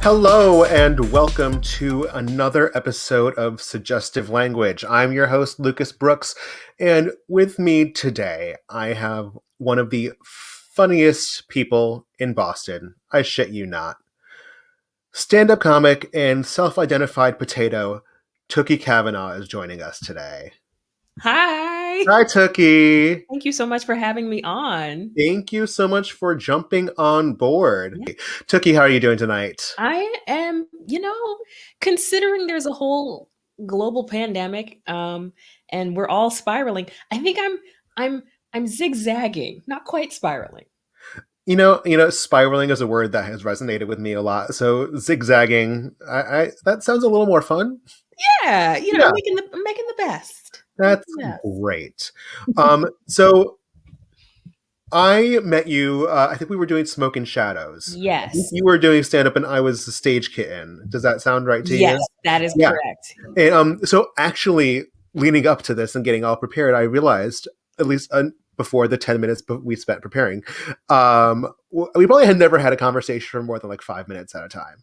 Hello and welcome to another episode of Suggestive Language. I'm your host, Lucas Brooks, and with me today, I have one of the funniest people in Boston. I shit you not. Stand-up comic and self-identified potato, Tooky Kavanagh is joining us today. Hi. Hi, Tooky. Thank you so much for having me on. Thank you so much for jumping on board. Yeah. Tooky, how are you doing tonight? I am, considering there's a whole global pandemic, and we're all spiraling, I think I'm zigzagging, not quite spiraling. Spiraling is a word that has resonated with me a lot. So zigzagging, I that sounds a little more fun. Yeah, Yeah, making the best. Making that's the best. great. So I met you. I think we were doing Smoke and Shadows. I think Yes. you were doing stand up, and I was the stage kitten. Does that sound right to Yes, you? that is Yeah. correct. And so actually, leading up to this and getting all prepared, I realized at least before the 10 minutes we spent preparing, we probably had never had a conversation for more than like 5 minutes at a time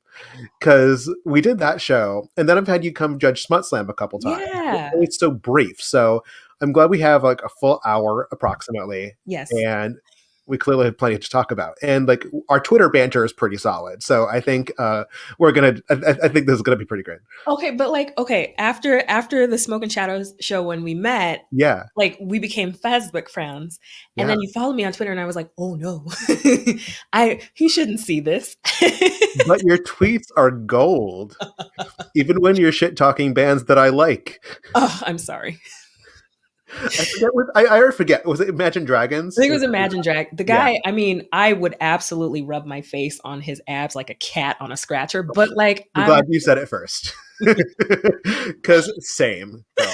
because we did that show, and then I've had you come judge Smut Slam a couple times. Yeah. It's so brief, so I'm glad we have like a full hour approximately, Yes. and we clearly have plenty to talk about. And like our Twitter banter is pretty solid, so I think we're gonna. I think this is gonna be pretty good. Okay, but after the Smoke and Shadows show when we met, Yeah, we became Facebook friends, and yeah. then you followed me on Twitter, and I was like, oh no, he shouldn't see this. But your tweets are gold, even when you're shit talking bands that I like. Oh, I'm sorry. I already forget. Was it Imagine I Dragons? think it was Imagine Drag. The Yeah. guy, I mean, I would absolutely rub my face on his abs like a cat on a scratcher, but I'm glad you said it first. Because same. Girl.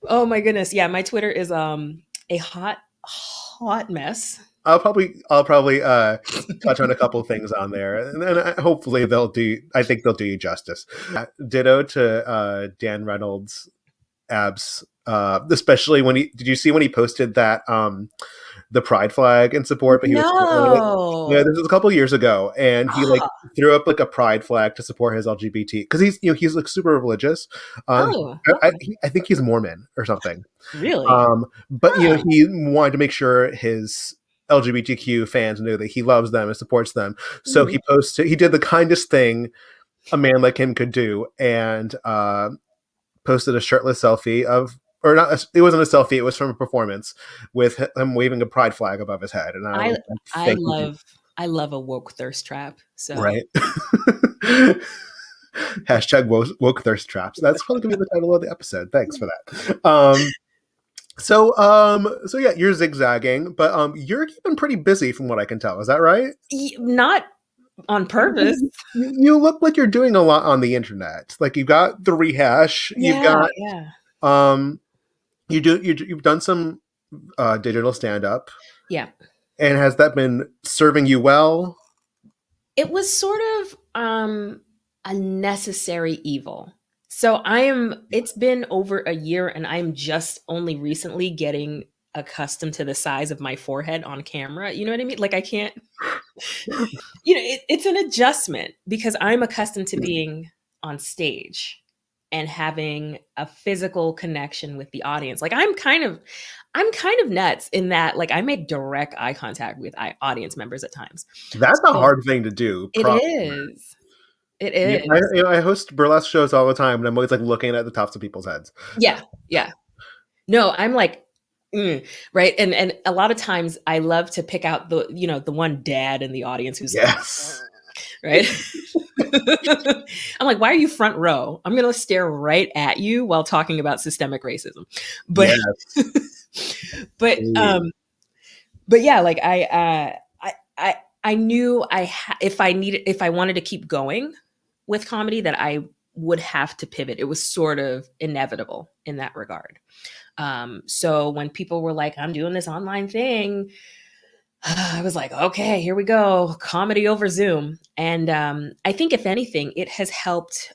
oh my goodness, yeah, my Twitter is a hot mess. I'll probably touch on a couple things on there, and then hopefully they'll do. I think they'll do you justice. Ditto to Dan Reynolds' abs, especially when he. Did you see when he posted that the pride flag in support? But he was yeah, No. this was a couple years ago, and he like Ah, threw up like a pride flag to support his LGBT because he's like super religious. Um, oh, I, okay. I think he's Mormon or something. Really? But Huh. he wanted to make sure his LGBTQ fans knew that he loves them and supports them. So Mhm. he did the kindest thing a man like him could do, and posted a shirtless selfie of, or not, it wasn't a selfie, it was from a performance with him waving a pride flag above his head. And I was I like, I thank you. love I love a woke thirst trap. So Right. Hashtag woke thirst traps. That's probably gonna be the title of the episode. Thanks for that. So yeah, you're zigzagging, but you're keeping pretty busy from what I can tell. Is that right? not on purpose. You look like you're doing a lot on the internet. Like you've got the rehash, you've Yeah, got yeah. um you've done some digital stand up, Yeah. and has that been serving you well? It was sort of a necessary evil. So it's been over a year and I'm just only recently getting accustomed to the size of my forehead on camera. You know what I mean? Like I can't it's an adjustment because I'm accustomed to being on stage and having a physical connection with the audience. Like I'm kind of nuts in that like I make direct eye contact with audience members at times. That's a So hard thing to do. it is. It is. I host burlesque shows all the time, and I'm always like looking at the tops of people's heads. Yeah. Yeah. No, I'm like right? And a lot of times I love to pick out the one dad in the audience who's like, Yes. right? I'm like, why are you front row? I'm gonna stare right at you while talking about systemic racism. But Yes. but Ooh. but yeah, like I knew if I wanted to keep going with comedy that I would have to pivot. It was sort of inevitable in that regard. So when people were like, I'm doing this online thing, I was like, okay, here we go. Comedy over Zoom. And I think if anything, it has helped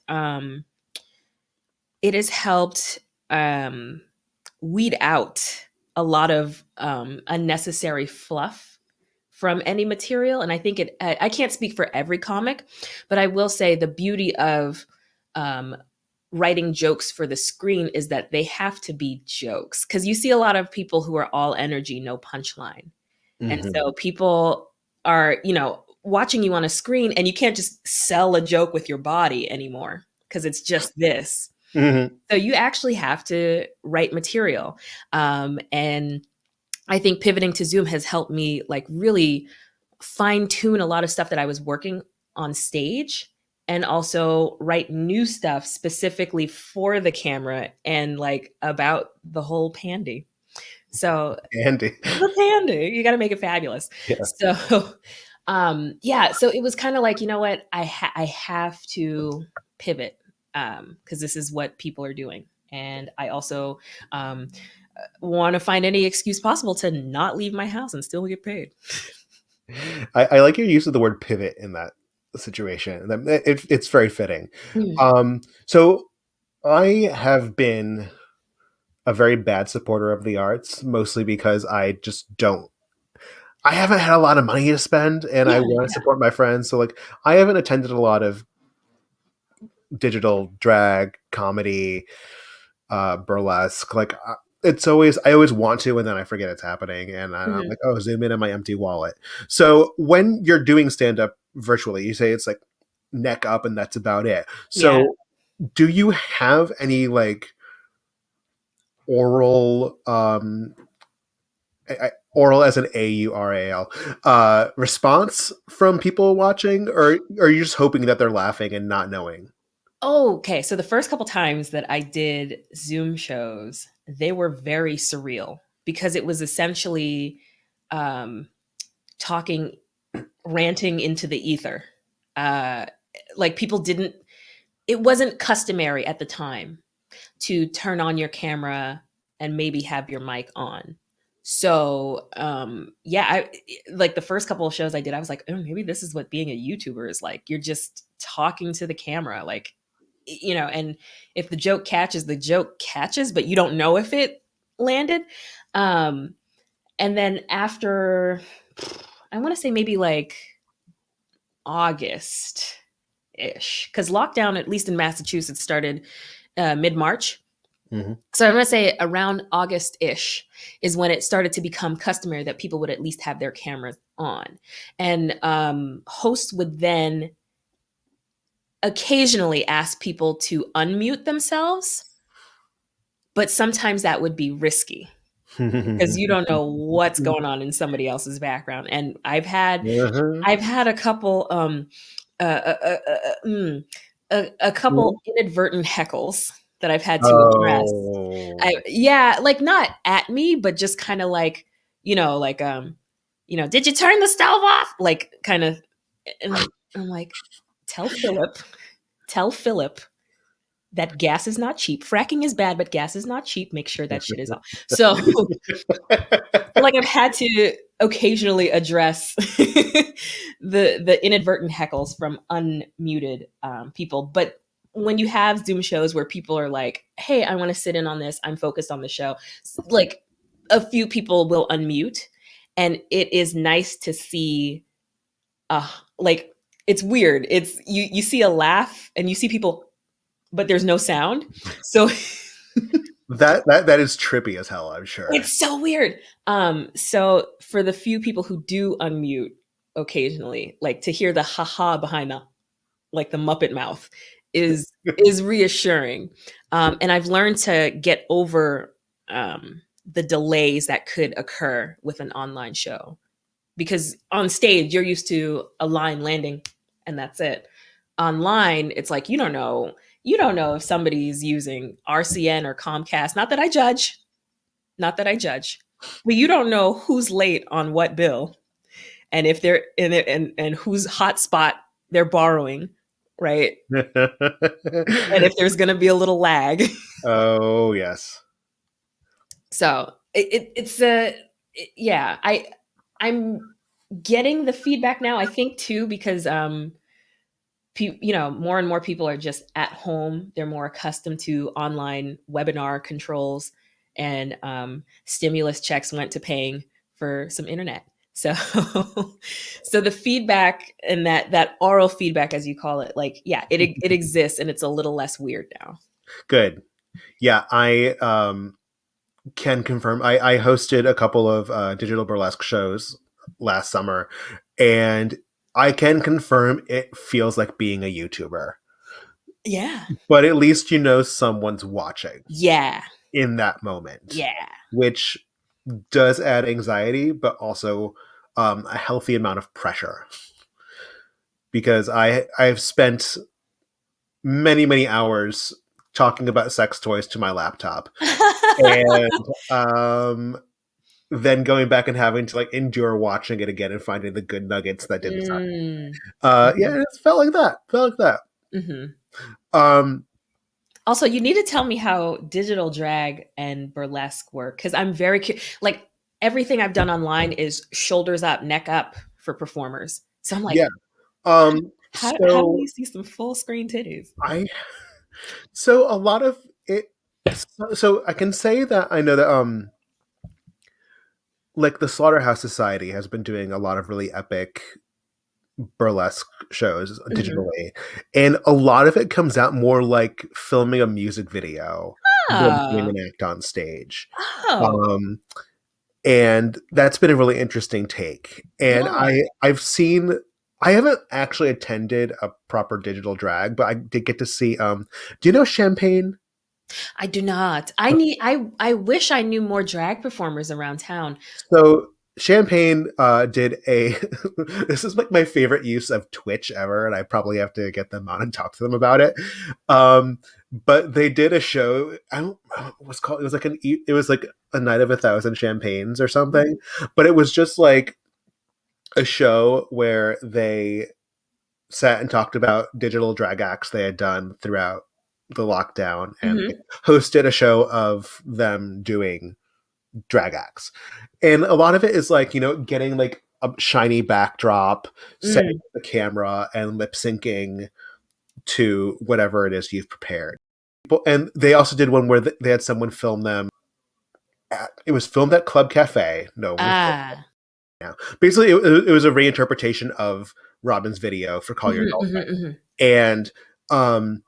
weed out a lot of unnecessary fluff from any material. And I think I can't speak for every comic, but I will say the beauty of um, writing jokes for the screen is that they have to be jokes, because you see a lot of people who are all energy, no punchline. And Mhm. so people are, watching you on a screen, and you can't just sell a joke with your body anymore because it's just this. Mhm. So you actually have to write material. And I think pivoting to Zoom has helped me like really fine tune a lot of stuff that I was working on stage, and also write new stuff specifically for the camera and like about the whole pandy. So Andy. the pandy, you got to make it fabulous. Yes. So yeah, so it was kind of like, you know what, I have to pivot, because this is what people are doing. And I also um want to find any excuse possible to not leave my house and still get paid. I like your use of the word pivot in that situation. It's very fitting. Mm. So I have been a very bad supporter of the arts, mostly because I just don't. I haven't had a lot of money to spend, and I Yeah, want to yeah. support my friends. So, like, I haven't attended a lot of digital drag comedy, burlesque. Like, it's always I always want to, and then I forget it's happening, and I'm Mhm. like, oh, zoom in on my empty wallet. So when you're doing stand up virtually, you say it's like neck up, and that's about it. Yeah. So, do you have any like oral oral as an AURAL response from people watching, or are you just hoping that they're laughing and not knowing? Oh, okay. So the first couple times that I did Zoom shows, they were very surreal because it was essentially um, talking, ranting into the ether. Uh, like people didn't, it wasn't customary at the time to turn on your camera and maybe have your mic on. So, yeah, like the first couple of shows I did, I was like, oh, maybe this is what being a YouTuber is like. You're just talking to the camera, like, and if the joke catches, the joke catches, but you don't know if it landed. Um, and then after, I want to say maybe like August ish, because lockdown, at least in Massachusetts, started mid March. Mhm. So I'm going to say around August ish is when it started to become customary that people would at least have their cameras on. And hosts would then occasionally ask people to unmute themselves, but sometimes that would be risky because you don't know what's going on in somebody else's background. And Uh-huh. I've had a couple uh, uh, uh, uh, mm, a couple Mhm. inadvertent heckles that I've had to address. Oh. Yeah, like not at me, but just kind of like, like did you turn the stove off? Like kind of, and I'm like, tell Philip, tell Philip that gas is not cheap. Fracking is bad, but gas is not cheap. Make sure that shit is off. So like I've had to occasionally address the inadvertent heckles from unmuted people. But when you have Zoom shows where people are like, "Hey, I want to sit in on this. I'm focused on the show," like a few people will unmute, and it is nice to see. Like it's weird. It's you see a laugh and you see people, but there's no sound. So That is trippy as hell, I'm sure. it's so weird. So for the few people who do unmute occasionally, like to hear the haha behind the Muppet mouth is reassuring. And I've learned to get over the delays that could occur with an online show, because on stage you're used to a line landing and that's it. Online, it's like you don't know if somebody's using RCN or Comcast. Not that I judge, but you don't know who's late on what bill, and if they're in it, and whose hotspot they're borrowing, right? And if there's going to be a little lag. Oh, yes. So it's yeah. I'm getting the feedback now. I think too because more and more people are just at home. They're more accustomed to online webinar controls, and stimulus checks went to paying for some internet. So so the feedback and that oral feedback, as you call it, like, yeah, it exists and it's a little less weird now. Good. Yeah, I can confirm. I hosted a couple of digital burlesque shows last summer, and I can confirm it feels like being a YouTuber. Yeah. But at least you know someone's watching Yeah. in that moment, Yeah. which does add anxiety, but also a healthy amount of pressure. Because I've spent many hours talking about sex toys to my laptop, and then going back and having to like endure watching it again and finding the good nuggets that didn't suck. Mm. Yeah, it felt like that. Felt like that. Mhm. Um, Also, you need to tell me how digital drag and burlesque work, because I'm very like, everything I've done online is shoulders up, neck up for performers. So I'm like, yeah. how do So we see some full screen titties? I so a lot of it. So I can say that I know that like the Slaughterhouse Society has been doing a lot of really epic burlesque shows Mhm. digitally, and a lot of it comes out more like filming a music video than doing Oh. an act on stage. Oh. Um, and that's been a really interesting take. And Yeah. I've seen. I haven't actually attended a proper digital drag, but I did get to see. Do you know Champagne? I do not. I wish I knew more drag performers around town. So Champagne did a this is like my favorite use of Twitch ever, and I probably have to get them on and talk to them about it. But they did a show. I don't what was called. It was like it was like a night of 1,000 champagnes or something. But it was just like a show where they sat and talked about digital drag acts they had done throughout the lockdown, and they Mhm. hosted a show of them doing drag acts. And a lot of it is like, getting like a shiny backdrop, setting Mm. up the camera and lip syncing to whatever it is you've prepared. And they also did one where they had someone film them. It was filmed at Club Cafe. No, Ah. now. Basically, it was a reinterpretation of Robin's video for Call Your Mhm, mhm, Girlfriend. mhm. And um,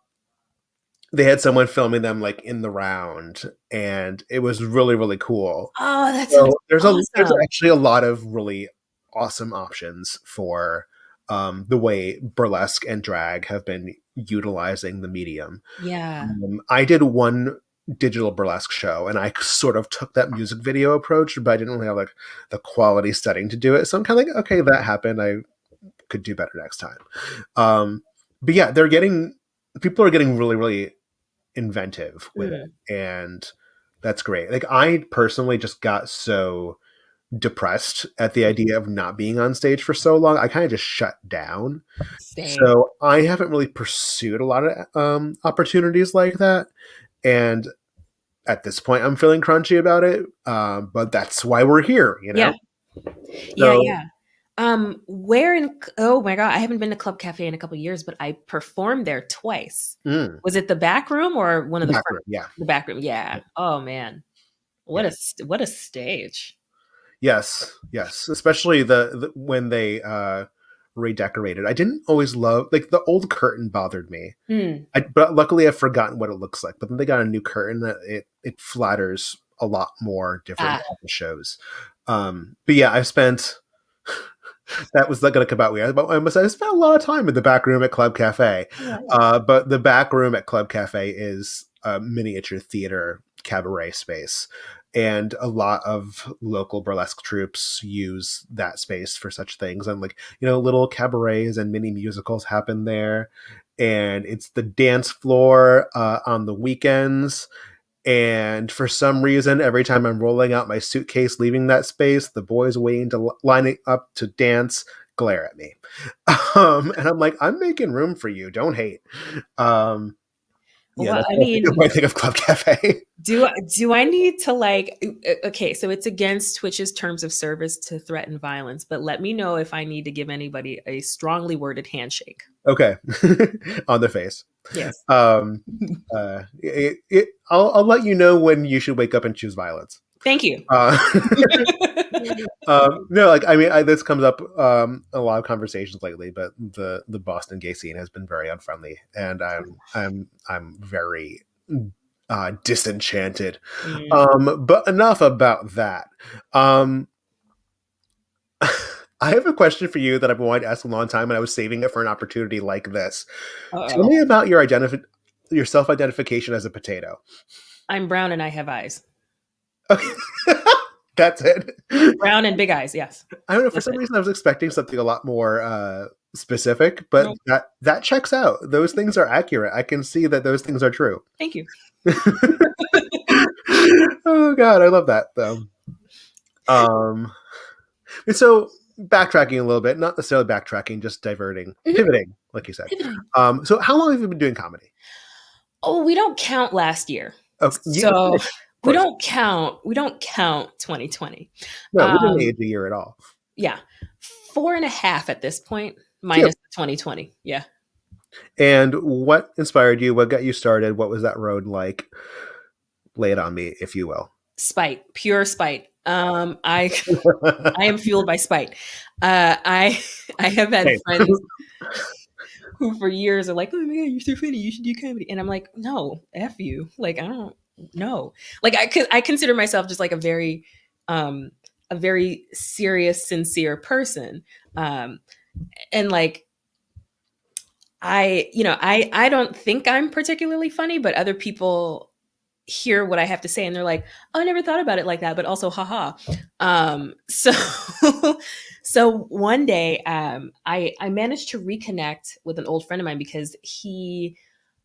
they had someone filming them like in the round, and it was really cool. Oh, that sounds So there's awesome. actually a lot of really awesome options for the way burlesque and drag have been utilizing the medium. Yeah. I did one digital burlesque show, and I sort of took that music video approach, but I didn't really have like the quality setting to do it. So I'm kind of like, okay, that happened. I could do better next time. But yeah, people are getting really inventive with Mm. it, and that's great. Like I personally just got so depressed at the idea of not being on stage for so long, I kind of just shut down. Same. So I haven't really pursued a lot of opportunities like that, and at this point, I'm feeling crunchy about it. But that's why we're here, you know. Yeah. Yeah, So yeah. Where in oh my god, I haven't been to Club Cafe in a couple years, but I performed there twice. Was it the back room or one the of the back front? room, yeah, The back room, yeah. Oh man. yeah. What a stage. Yes, especially the when they redecorated. I didn't always love like the old curtain bothered me. Mm. But luckily I've forgotten what it looks like. But then they got a new curtain that it flatters a lot more different Ah. type of shows. But yeah, I've spent that was not going to come out weird. But I spent a lot of time in the back room at Club Cafe. Yeah, yeah. But the back room at Club Cafe is a miniature theater cabaret space. And a lot of local burlesque troupes use that space for such things. And like, little cabarets and mini musicals happen there. And it's the dance floor on the weekends. And for some reason, every time I'm rolling out my suitcase leaving that space, the boys waiting to lining up to dance glare at me. And I'm like, I'm making room for you. Don't hate. Yeah, Well, that's I what I mean, think of Club Cafe. do I need to like okay, so it's against Twitch's terms of service to threaten violence, but let me know if I need to give anybody a strongly worded handshake. Okay, on the face. Yes. I'll let you know when you should wake up and choose violence. Thank you. Uh, no, like I mean, this comes up a lot of conversations lately, but the Boston gay scene has been very unfriendly, and I'm very disenchanted. Mm. But enough about that. Um, I have a question for you that I've wanted to ask a long time, and I was saving it for an opportunity like this. Tell Uh-oh. me about your self-identification as a potato. I'm brown and I have eyes. Okay. That's it. Brown and big eyes, yes. I don't know. For That's some it. reason, I was expecting something a lot more specific, but Nope. that checks out. Those things are accurate. I can see that those things are true. Thank you. Oh God, I love that though. Um, and so backtracking a little bit, not necessarily backtracking, just diverting, Mhm. pivoting, like you said. Pivoting. So how long have you been doing comedy? Oh, we don't count last year. Okay, of So we course. don't count 2020. No, we didn't Um, age a year at all. yeah. 4.5 at this point, Cute. minus the 2020. Yeah. And what inspired you? What got you started? What was that road like? Lay it on me, if you will. Spite, pure spite. I am fueled by spite. I I have had Hey. friends who for years are like, "Oh my god, you're so funny. You should do comedy." And I'm like, "No, f you. Like I don't know. Like I consider myself just like um a very serious, sincere person. Um and like I don't think I'm particularly funny, but other people hear what I have to say and they're like, "Oh, I never thought about it like that," but also haha. So so one day I managed to reconnect with an old friend of mine because he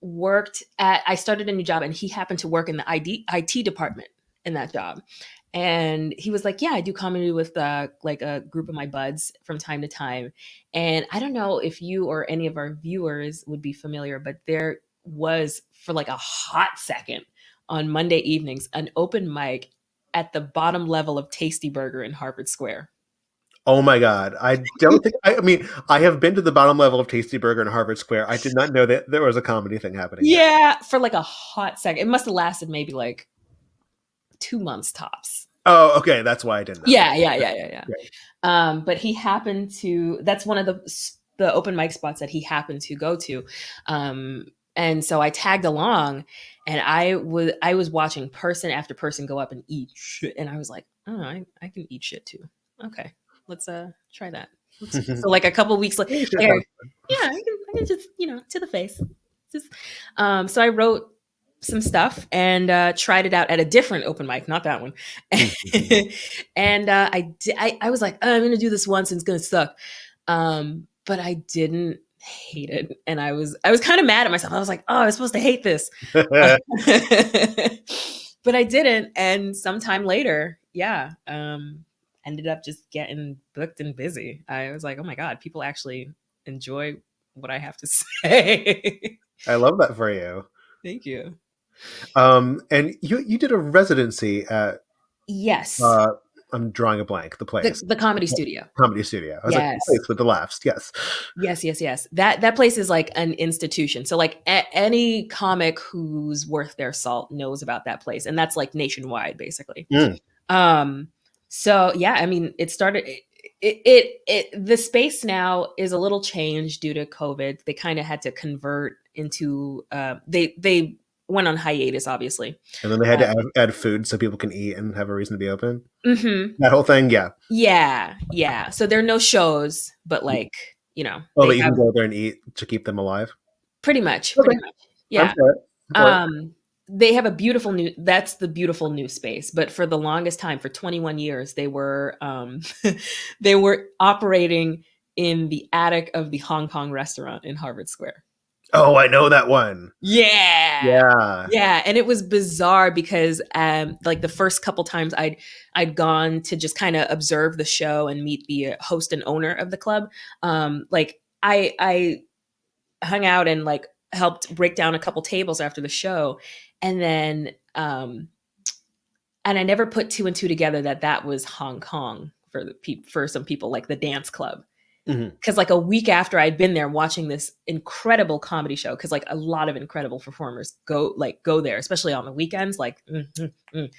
worked at I started a new job and he happened to work in the IT department in that job. And he was like, "Yeah, I do comedy with like a group of my buds from time to time." And I don't know if you or any of our viewers would be familiar, but there was for like a hot second on Monday evenings an open mic at the bottom level of Tasty Burger in Harvard Square. Oh my God. I don't think, I mean, I have been to the bottom level of Tasty Burger in Harvard Square. I did not know that there was a comedy thing happening there. Yeah, for like a hot second. It must have lasted maybe like 2 months tops. Oh, okay. That's why I didn't know. Yeah. Great. But he happened to. That's one of the open mic spots that he happened to go to, and so I tagged along, and I was watching person after person go up and eat shit, and I was like, oh, I can eat shit too. Okay, let's try that. So like a couple weeks later, Holy shit, yeah, sounds I can just to the face. Just so I wrote some stuff and tried it out at a different open mic, not that one. fun. And I was like, oh, I'm gonna do this once and it's gonna suck. But I didn't hate it, and I was kind of mad at myself. I was like, oh, I was supposed to hate this, but I didn't. And sometime later, yeah, ended up just getting booked and busy. I was like, oh my god, people actually enjoy what I have to say. I love that for you. Thank you. And you did a residency at, Yes, uh, I'm drawing a blank, the place, the comedy studio. Comedy Studio. I was like, the Yes. place with the laughs. Yes. Yes. That place is like an institution. So like any comic who's worth their salt knows about that place, and that's like nationwide, basically. Mm. Um, so yeah, I mean, it started. The space now is a little changed due to COVID. They kind of had to convert into. They went on hiatus, obviously. And then they had to add food so people can eat and have a reason to be open. Mm-hmm. That whole thing. Yeah. Yeah. So there are no shows, but like Oh, they but you have can go there and eat to keep them alive. pretty much. Okay. I'm Yeah. for it. I'm for it. They have a beautiful new that's the beautiful new space, but for the longest time, for 21 years, they were they were operating in the attic of the Hong Kong restaurant in Harvard Square. Oh, I know that one. Yeah. Yeah. Yeah, and it was bizarre because like the first couple times I'd gone to just kind of observe the show and meet the host and owner of the club. Like I hung out and like helped break down a couple tables after the show, and then and I never put two and two together that was Hong Kong for for some people, like the dance club. Mhm. Because like a week after I'd been there watching this incredible comedy show, because like a lot of incredible performers go there, especially on the weekends. Like, mm.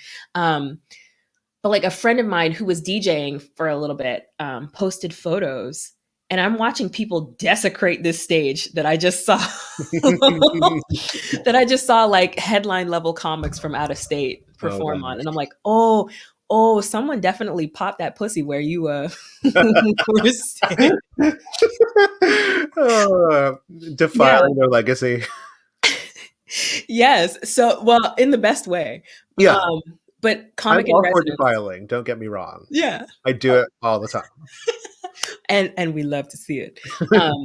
But like a friend of mine who was DJing for a little bit posted photos, and I'm watching people desecrate this stage that I just saw. That I just saw like headline level comics from out of state Oh perform on, gosh. and I'm like, oh, someone definitely popped that pussy where you were staying. uh, Yeah. Defiling their legacy. Yes. So, well, in the best way. Yeah, Um, but I'm comic in all for residence. defiling. Don't get me wrong. Yeah. I do it all the time. And we love to see it. Um,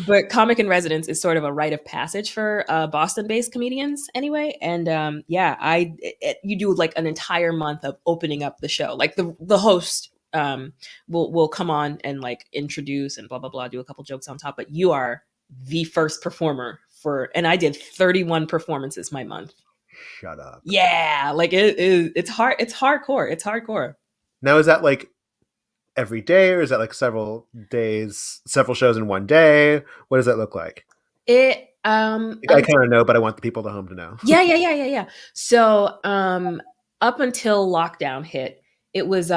but comic in residence is sort of a rite of passage for Boston-based comedians, anyway. And yeah, you do like an entire month of opening up the show. Like the host will come on and like introduce and blah blah blah, do a couple jokes on top. But you are the first performer for, and I did 31 performances my month. Shut up. Yeah, like it is. It's hard. It's hardcore. It's hardcore. Now, is that like every day, or is that like several days, several shows in one day? What does that look like? It I kind of know, but I want the people at home to know. yeah. So up until lockdown hit, it was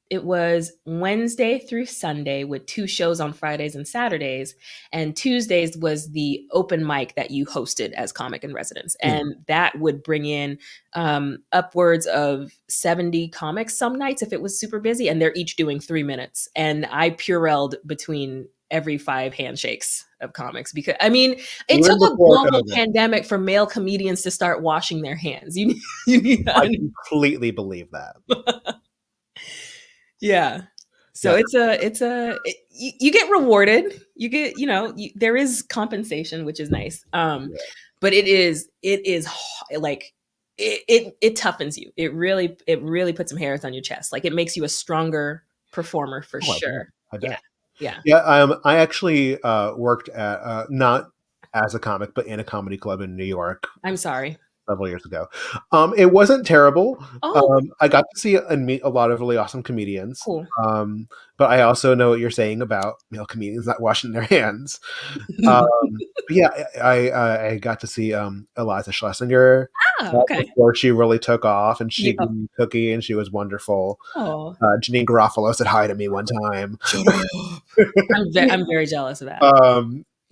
it was Wednesday through Sunday with 2 shows on Fridays and Saturdays. And Tuesdays was the open mic that you hosted as comic in residence. And that would bring in upwards of 70 comics some nights if it was super busy. And they're each doing 3 minutes. And I purelled between every 5 handshakes of comics because I mean it Even took a before global COVID. pandemic for male comedians to start washing their hands. You need I completely believe that. Yeah. So Yeah. you get rewarded. You get, there is compensation, which is nice. But it is like it toughens you. It really puts some hairs on your chest. Like it makes you a stronger performer for Oh, I bet. sure. I Yeah. bet. Yeah. Yeah. I actually worked at not as a comic, but in a comedy club in New York I'm sorry. several years ago. It wasn't terrible. Oh, I got to see and meet a lot of really awesome comedians. cool. But I also know what you're saying about male comedians not washing their hands. But yeah, I got to see Eliza Schlesinger Ah, okay. before she really took off, and she Yeah. gave me a cookie, and she was wonderful. Oh, Janine Garofalo said hi to me one time. shut up. I'm very jealous of that.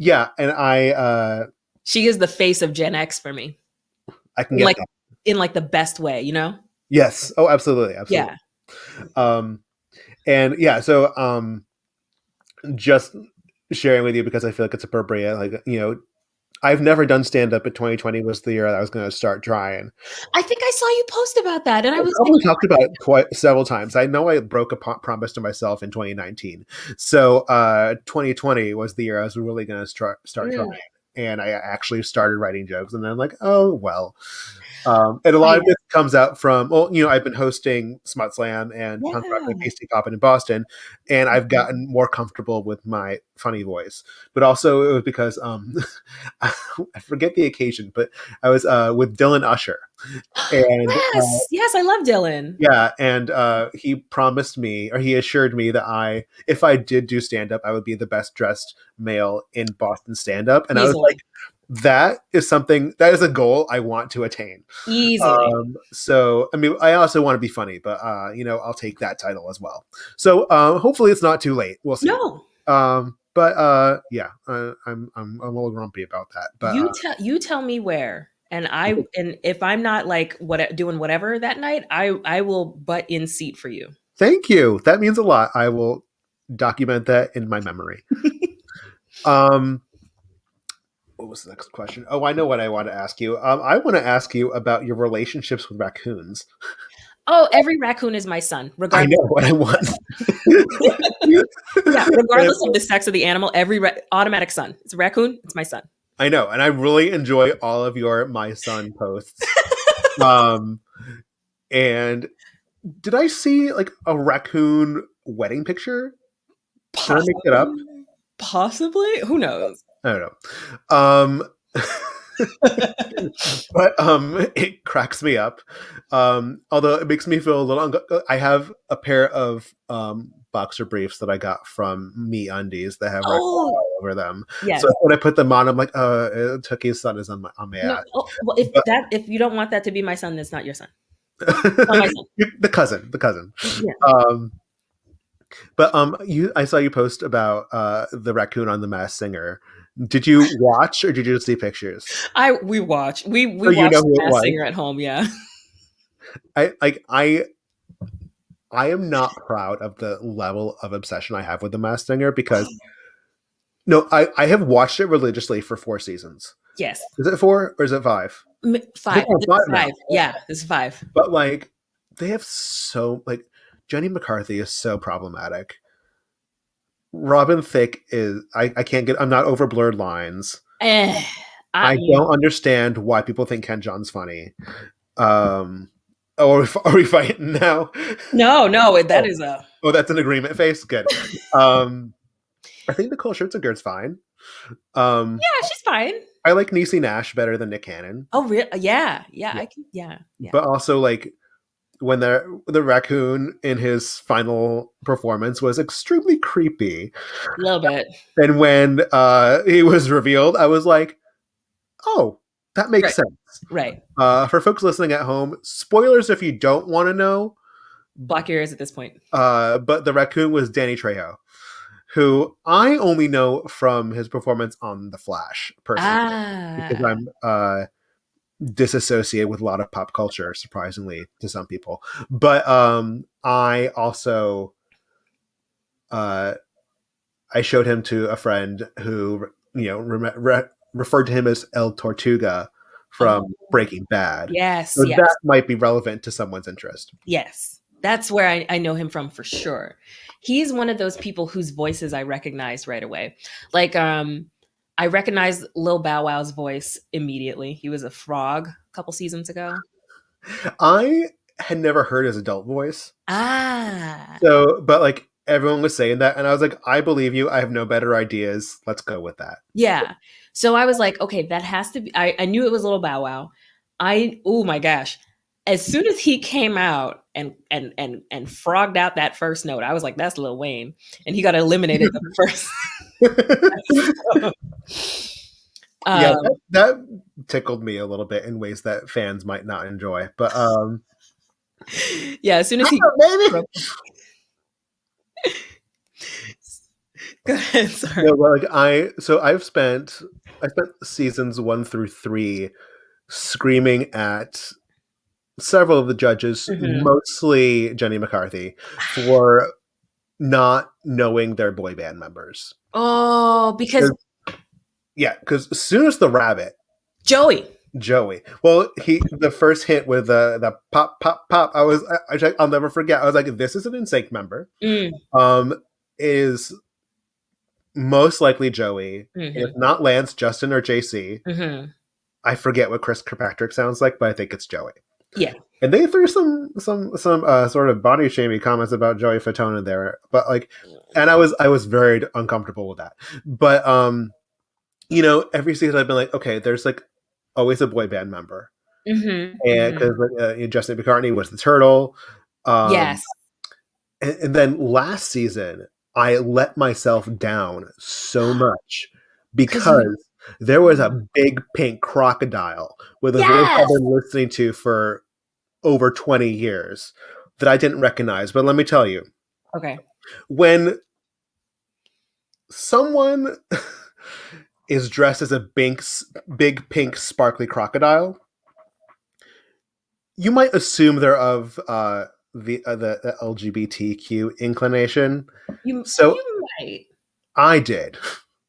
Yeah, and She is the face of Gen X for me. I can In get like that. in like the best way, you know? Yes. Oh, absolutely, absolutely. Yeah. Um, and yeah, so just sharing with you because I feel like it's appropriate. Like, I've never done stand up, but 2020 was the year that I was going to start trying. I think I saw you post about that, and I I've was like, probably talked about it quite several times. I know I broke a promise to myself in 2019. So 2020 was the year I was really going to start trying. And I actually started writing jokes, and then I'm like, oh, well. And a oh, lot yeah. of it comes out from, well, I've been hosting Smut Slam and Punk Rock and Yeah. Pasty Coppin in Boston, and I've gotten more comfortable with my funny voice. But also it was because I forget the occasion, but I was with Dylan Usher, and Yes, I love Dylan. yeah, and he promised me, or he assured me that if I did do stand up, I would be the best dressed male in Boston stand up, and I was Easily. like, that is a goal I want to attain. Easily. So I mean, I also want to be funny, but I'll take that title as well. So hopefully it's not too late. We'll see. No. But yeah, I'm a little grumpy about that. But You tell me where. And if I'm not like doing whatever that night, I will butt in seat for you. thank you. That means a lot. I will document that in my memory. Um, what was the next question? Oh, I know what I want to ask you. I want to ask you about your relationships with raccoons. Oh, every raccoon is my son, I regardless. know what I want. Yeah, regardless of the sex of the animal, every automatic son. It's a raccoon. It's my son. I know, and I really enjoy all of your my son posts. And did I see like a raccoon wedding picture? Did I make it up? Possibly. Who knows? I don't know. But it cracks me up. Although it makes me feel a little I have a pair of boxer briefs that I got from Me Undies that have raccoons all over them. Yes. So when I put them on, I'm like, Tooky's son is on my No, ass. well, if you don't want that to be my son, that's not your son. Not my son. The cousin. Yeah. Um, but I saw you post about the raccoon on The Masked Singer. Did you watch or did you just see pictures? We watch. We So you know watched who The it Masked was. Singer at home. Yeah. I am not proud of the level of obsession I have with The Masked Singer because no, I have watched it religiously for 4 seasons. Yes. Is it 4 or is it 5? I think Five. we're This is 5 now. five. Yeah. This is five. But like, they have so like Jenny McCarthy is so problematic. Robin Thicke is I can't get I'm not over blurred lines. Eh, I don't understand why people think Ken Jeong's funny. Um, are we fighting now? no. That Oh, is a. oh, that's an agreement face. Good. Um, I think Nicole Scherzinger's fine. Yeah, she's fine. I like Niecy Nash better than Nick Cannon. Oh, really? Yeah. Yeah. Yeah. I can. Yeah. Yeah. But also like when the raccoon in his final performance was extremely creepy. A little bit. And when he was revealed, I was like, oh, that makes Right. sense. Right. For folks listening at home, spoilers if you don't want to know. Block your ears at this point. But the raccoon was Danny Trejo, who I only know from his performance on The Flash, personally, because Ah. I'm disassociated with a lot of pop culture, surprisingly to some people. But I also I showed him to a friend who referred to him as El Tortuga from Oh, Breaking Bad. yes. So Yes. that might be relevant to someone's interest. Yes. That's where I know him from for sure. He's one of those people whose voices I recognize right away. Like, I recognized Lil Bow Wow's voice immediately. He was a frog a couple seasons ago. I had never heard his adult voice. Ah. So, but like everyone was saying that, and I was like, I believe you. I have no better ideas. Let's go with that. Yeah. So I was like, okay, that has to be. I knew it was Little Bow Wow. Oh my gosh. As soon as he came out and frogged out that first note, I was like, that's Lil Wayne. And he got eliminated the first. Yeah, um, that tickled me a little bit in ways that fans might not enjoy. But yeah, as soon as he maybe. Go ahead, sorry. No, well, like I spent seasons 1 through 3 screaming at several of the judges, Mhm. mostly Jenny McCarthy, for not knowing their boy band members. Oh, because Yeah, because as soon as the rabbit, Joey. well, the first hit with the pop pop pop, I'll never forget. I was like, this is an NSYNC member. Mm, Is most likely Joey. If mhm, not Lance, Justin, or JC. mhm. I forget what Chris Kirkpatrick sounds like, but I think it's Joey. Yeah. And they threw some sort of body shaming comments about Joey Fatone in there, but like, and I was very uncomfortable with that. But every season I've been like, okay, there's like always a boy band member, Mhm, and mhm. because Justin McCartney was the turtle, um, Yes. and then last season I let myself down so much 'Cause you because there was a big pink crocodile with a voice I've Yes! been listening to for over 20 years that I didn't recognize. But let me tell you, Okay. when someone is dressed as a big pink sparkly crocodile, you might assume they're of the LGBTQ inclination. So You might. I did.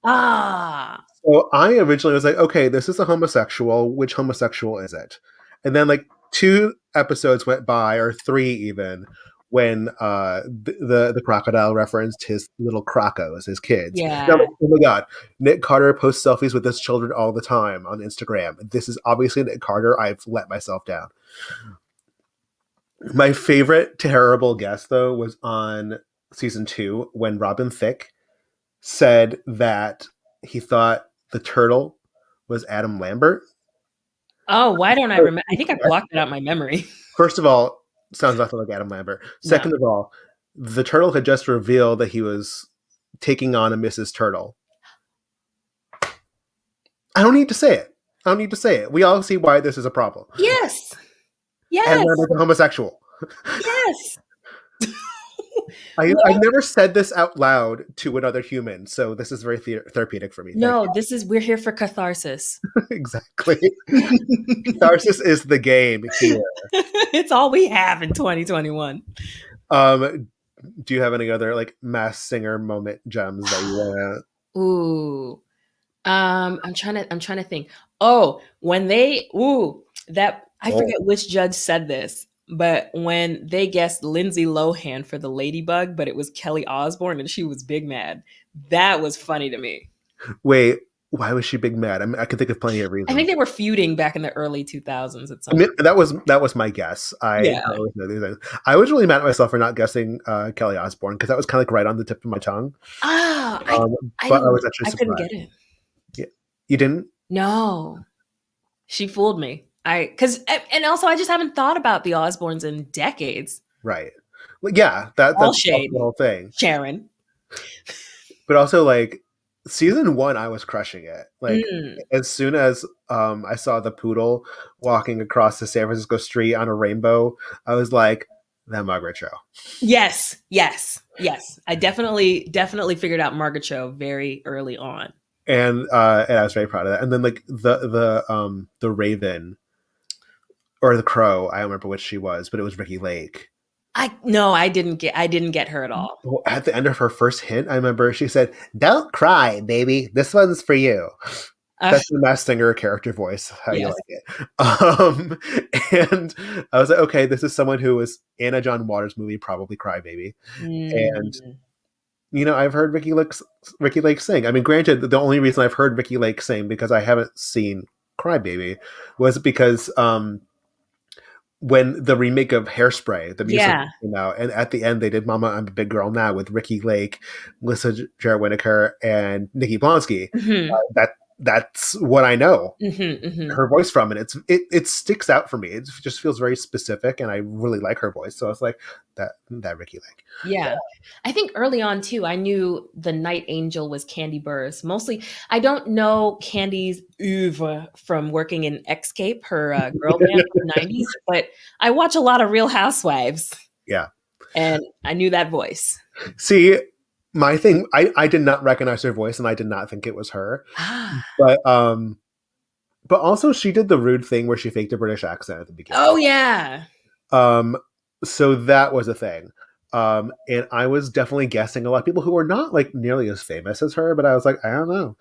Ah. So I originally was like, okay, this is a homosexual. Which homosexual is it? And then like 2 episodes went by, or 3 even, when the crocodile referenced his little crocos, his kids. Now, Yeah. like, oh my god, Nick Carter posts selfies with his children all the time on Instagram. This is obviously Nick Carter. I've let myself down. My favorite terrible guest though was on season 2 when Robin Thicke said that he thought the turtle was Adam Lambert. Oh, why don't I remember? I think I blocked it out my memory. First of all, sounds nothing like Adam Lambert. No. Second of all, the turtle had just revealed that he was taking on a Mrs. Turtle. I don't need to say it. We all see why this is a problem. Yes. and then Yes. like a homosexual. Yes. I've What? never said this out loud to another human, so this is very therapeutic for me. Thank No, we're here for catharsis. you. Exactly. Catharsis is the game here. It's all we have in 2021. Um, do you have any other like Mass Singer moment gems that you want Ooh. I'm trying to think. Oh, when they that I to? Oh, forget which judge said this, but when they guessed Lindsay Lohan for the Ladybug, but it was Kelly Osbourne and she was big mad. That was funny to me. wait, why was she big mad? I mean, I can think of plenty of I think reasons. they were feuding back in the early 2000s at I some mean, point. that was my guess. I Yeah. don't always know these things. I was really mad at myself for not guessing Kelly Osbourne because that was kind of like right on the tip of my tongue. Ah, Um, I but I didn't was actually I couldn't surprised. get it. Yeah. You didn't? No. She fooled me. And also I just haven't thought about the Osbournes in decades. Right. Well, yeah, that's All also shade, the whole thing. Sharon. But also like season one, I was crushing it. Like Mm. as soon as I saw the poodle walking across the San Francisco street on a rainbow, I was like, that Margaret Cho. Yes, yes, yes. I definitely figured out Margaret Cho very early on. And I was very proud of that. And then like the Raven or the Crow, I don't remember which she was, but it was Ricky Lake. I no, I didn't get her at all. Well, at the end of her first hint, I remember she said, "Don't cry, baby. This one's for you." Uh, That's the Masked Singer character voice, how you yes. like it. And I was like, okay, this is someone who was in a John Waters movie, probably Crybaby. And Mm. I've heard Ricky Lake sing. I mean, granted, the only reason I've heard Ricky Lake sing because I haven't seen Crybaby was because when the remake of Hairspray, the musical Yeah. came out, and at the end they did "Mama, I'm a Big Girl Now" with Ricky Lake, Melissa Jared Whittaker, and Nikki Blonsky. Mhm. That's what I know Mhm. Mhm. her voice from, and it sticks out for me. It just feels very specific, and I really like her voice. So I was like, that Ricky Lake. Yeah. I think early on too, I knew the Night Angel was Candy Burris. Mostly, I don't know Candy's oeuvre from working in Xscape, her girl band from the 90s, but I watch a lot of Real Housewives Yeah. and I knew that voice. See, my thing, I did not recognize her voice, and I did not think it was her. Ah. But also she did the rude thing where she faked a British accent at the beginning. Oh yeah. Um, so that was a thing. And I was definitely guessing a lot of people who were not like nearly as famous as her, but I was like, I don't know.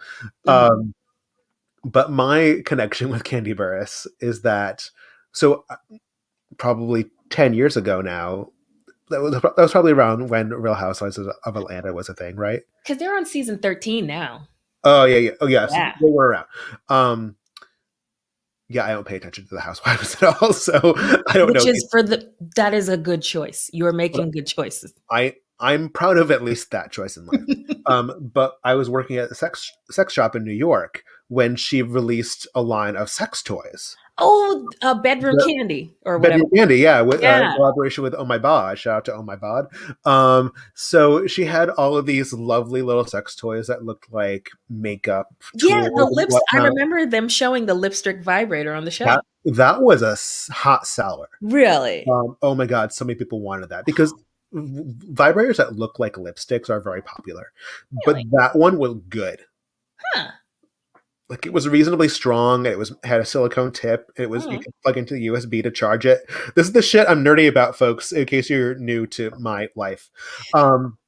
Mhm. But my connection with Candy Burris is that probably 10 years ago now, that was probably around when Real Housewives of Atlanta was a thing, right? Because they're on season 13 now. Oh yeah, yeah. Oh yes, Yeah. they were around. Um, yeah, I don't pay attention to the Housewives at all, so I don't know. Which is that is a good choice. You're making good choices. I'm proud of at least that choice in life. But I was working at a sex shop in New York when she released a line of sex toys. Oh, bedroom The candy or whatever. Bedroom Candy, yeah, with Yeah. collaboration with Oh My Bod. Shout out to Oh My Bod. So she had all of these lovely little sex toys that looked like makeup Yeah, tools the and lips. I whatnot. remember them showing the lipstick vibrator on the show. That was a hot seller. Really? Oh my god, so many people wanted that because vibrators that look like lipsticks are very popular, but Really? that one was good. Huh. Like it was reasonably strong. It was had a silicone tip. You Mm. could plug into the USB to charge it. This is the shit I'm nerdy about, folks. In case you're new to my life,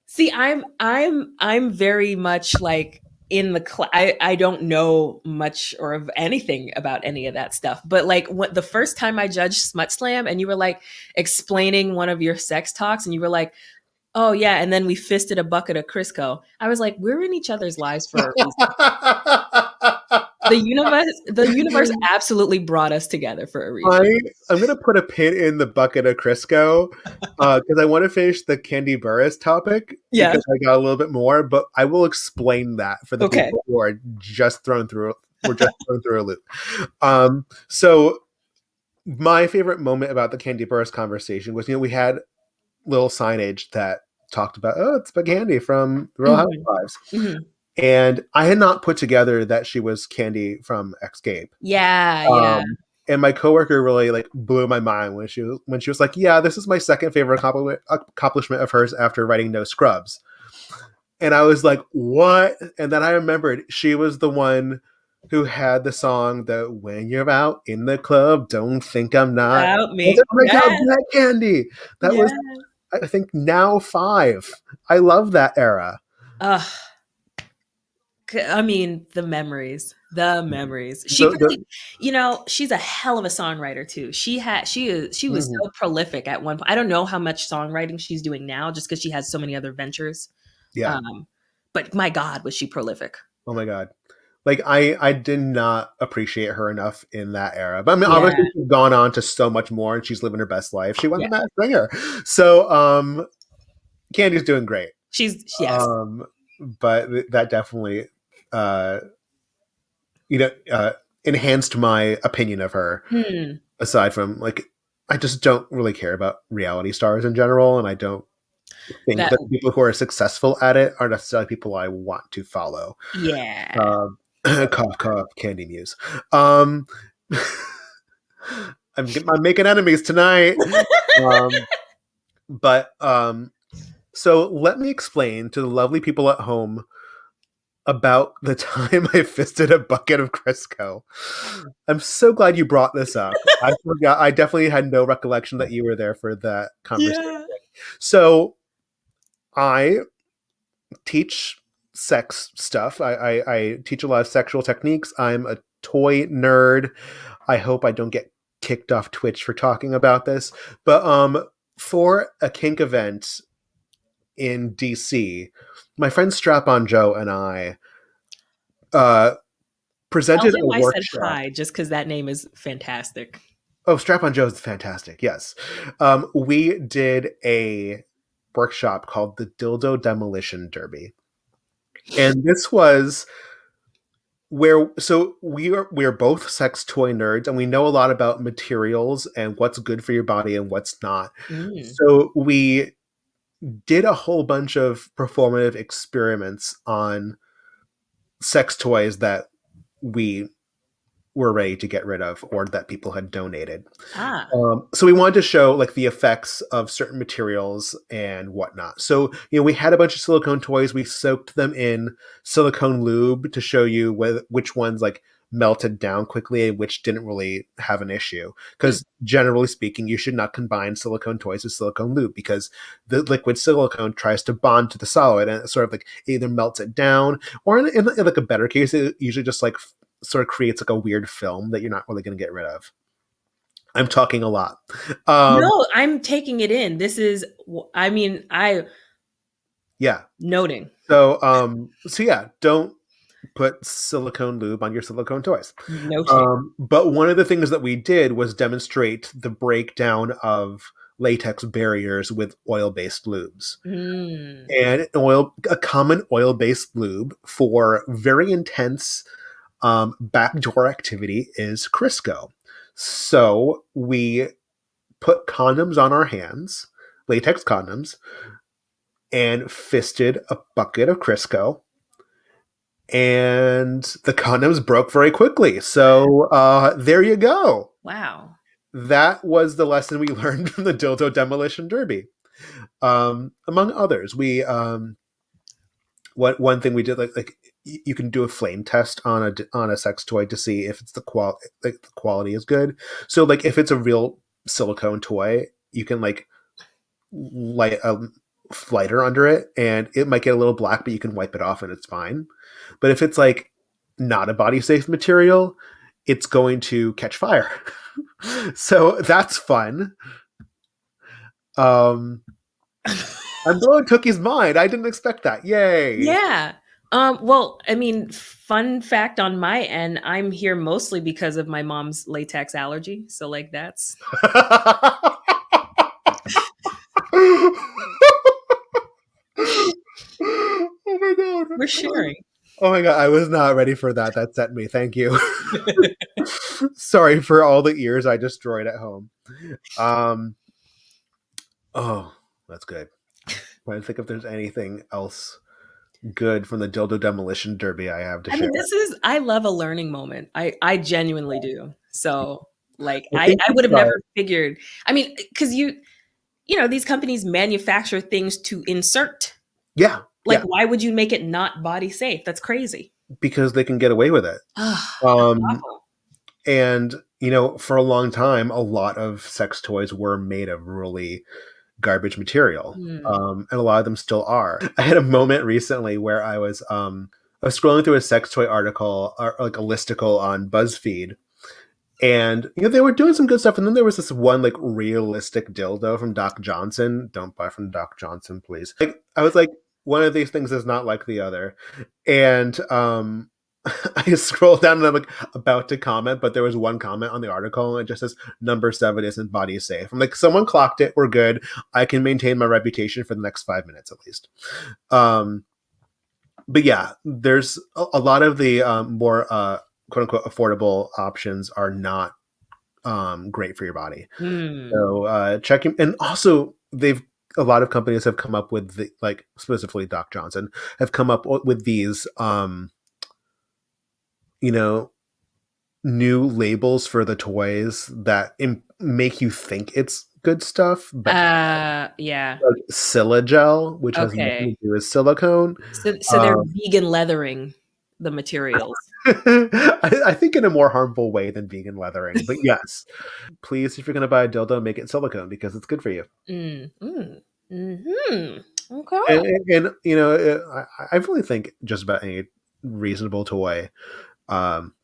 See, I'm very much like in the I don't know much or of anything about any of that stuff. But like what the first time I judged Smut Slam and you were like explaining one of your sex talks and you were like, "Oh yeah," and then we fisted a bucket of Crisco. I was like, "We're in each other's lives for a reason." The universe absolutely brought us together for a reason. I'm gonna put a pin in the bucket of Crisco because I want to finish the Candy Burris topic Yeah. because I got a little bit more, but I will explain that for the Okay. people who are just thrown through. We're just thrown through a loop. So my favorite moment about the Candy Burris conversation was, we had little signage that talked about, oh, it's the Candy from the Real Mhm. Housewives. Mhm. And I had not put together that she was Candy from Escape. Yeah, yeah. And my coworker really like blew my mind when she was like, "Yeah, this is my second favorite accomplishment of hers after writing No Scrubs." And I was like, "What?" And then I remembered she was the one who had the song that "When you're out in the club, don't think I'm not." About I was me. like, "Oh my god, Yeah. Black Candy!" That was, Yeah. I think, now 5. I love that era. Ugh. I mean, the memories, the memories. She The probably, she's a hell of a songwriter too. She was mhm. so prolific at one point. I don't know how much songwriting she's doing now, just because she has so many other ventures. Yeah. Um, but my God, was she prolific? Oh my god. Like I did not appreciate her enough in that era. But I mean, Yeah, obviously she's gone on to so much more and she's living her best life. She won yeah. the Masked Singer. So Candy's doing great. Yes. Um but that definitely uh you know enhanced my opinion of her, Hmm. aside from like I just don't really care about reality stars in general, and I don't think That that people who are successful at it are necessarily people I want to follow. Yeah. Um, cough, cough, Candy Muse. Um, I'm making enemies tonight. Um, but so let me explain to the lovely people at home about the time I fisted a bucket of Crisco. I'm so glad you brought this up. I forgot. I definitely had no recollection that you were there for that conversation. Yeah. So I teach sex stuff. I teach a lot of sexual techniques. I'm a toy nerd. I hope I don't get kicked off Twitch for talking about this. But for a kink event in DC, my friend Strap on Joe and I uh, Tell presented a him I said workshop. hi just because that name is fantastic. Oh, Strap on Joe is fantastic. Yes. We did a workshop called the Dildo Demolition Derby. And this was where so we are both sex toy nerds and we know a lot about materials and what's good for your body and what's not. Mm. So we did a whole bunch of performative experiments on sex toys that we were ready to get rid of or that people had donated. Ah. So we wanted to show like the effects of certain materials and whatnot. So we had a bunch of silicone toys. We soaked them in silicone lube to show you which ones like melted down quickly and which didn't really have an issue. Mm. Because generally speaking, you should not combine silicone toys with silicone lube because the liquid silicone tries to bond to the solid and it sort of like either melts it down or in like a better case, it usually just like sort of creates like a weird film that you're not really going to get rid of. I'm talking a lot. No, I'm taking it in. This is, I mean, Yeah. noting. So yeah, don't put silicone lube on your silicone toys. Noting. But one of the things that we did was demonstrate the breakdown of latex barriers with oil-based lubes. Mm. And a common oil-based lube for very intense backdoor activity is Crisco. So we put condoms on our hands, latex condoms, and fisted a bucket of Crisco. And the condoms broke very quickly. So there you go. Wow. That was the lesson we learned from the Dildo Demolition Derby. Among others, we what one thing we did like you can do a flame test on a sex toy to see if it's the quality is good. So like if it's a real silicone toy, you can like light a lighter under it and it might get a little black, but you can wipe it off and it's fine. But if it's like not a body safe material, it's going to catch fire. So that's fun. Um, I'm blowing Tookie's mind. I didn't expect that. Yay. Yeah. Well, I mean, fun fact on my end, I'm here mostly because of my mom's latex allergy. So like that's Oh my god. we're sharing. Oh my god, I was not ready for that. That set me. Thank you. Sorry for all the ears I destroyed at home. Um oh, that's good. Trying to think if there's anything else good from the Dildo Demolition Derby I have to I share. mean, I love a learning moment. I genuinely do. So Like I I think would have you're right. never figured. I mean, because these companies manufacture things to insert. Yeah, Like, yeah, why would you make it not body safe? That's crazy. because they can get away with it. Ugh, that's Um, awful. and for a long time, a lot of sex toys were made of really garbage material, Hmm. and a lot of them still are. I had a moment recently where I was scrolling through a sex toy article, or like a listicle on BuzzFeed, and they were doing some good stuff. And then there was this one like realistic dildo from Doc Johnson. Don't buy from Doc Johnson, please. Like I was like, one of these things is not like the other, and I scrolled down and I'm like about to comment, but there was one comment on the article and it just says number 7 isn't body safe. I'm like, someone clocked it. We're good. I can maintain my reputation for the next 5 minutes at least. Um, but yeah, there's a lot of the more quote unquote affordable options are not great for your body. Hmm. So checking, and also a lot of companies have come up with like specifically Doc Johnson have come up with these you know new labels for the toys that make you think it's good stuff, but Yeah. like Silagel, which has nothing Okay. to do with silicone. So they're Um, vegan leathering the materials. I think in a more harmful way than vegan leathering, but yes, please, if you're going to buy a dildo, make it silicone because it's good for you. Mm. Mm. Mhm. Okay. And I really think just about any reasonable toy um,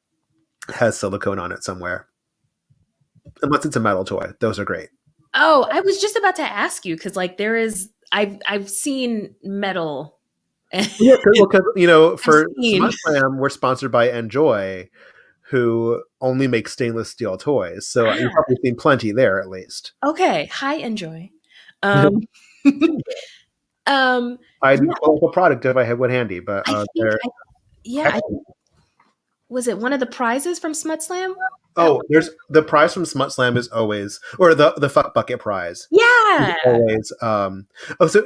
has silicone on it somewhere, unless it's a metal toy. Those are great. Oh, I was just about to ask you because, like, I've seen metal. I've Yeah, well, 'cause, for seen. Smut Slam, we're sponsored by Enjoy, who only makes stainless steel toys. So you've Ah, probably seen plenty there, at least. okay. Hi, enjoy. Um, I'd yeah, call it a product if I had one handy, but I think they're yeah, excellent. was it one of the prizes from Smut Slam? That Oh, there's the prize from Smut Slam is always, or the fuck bucket prize is yeah. always.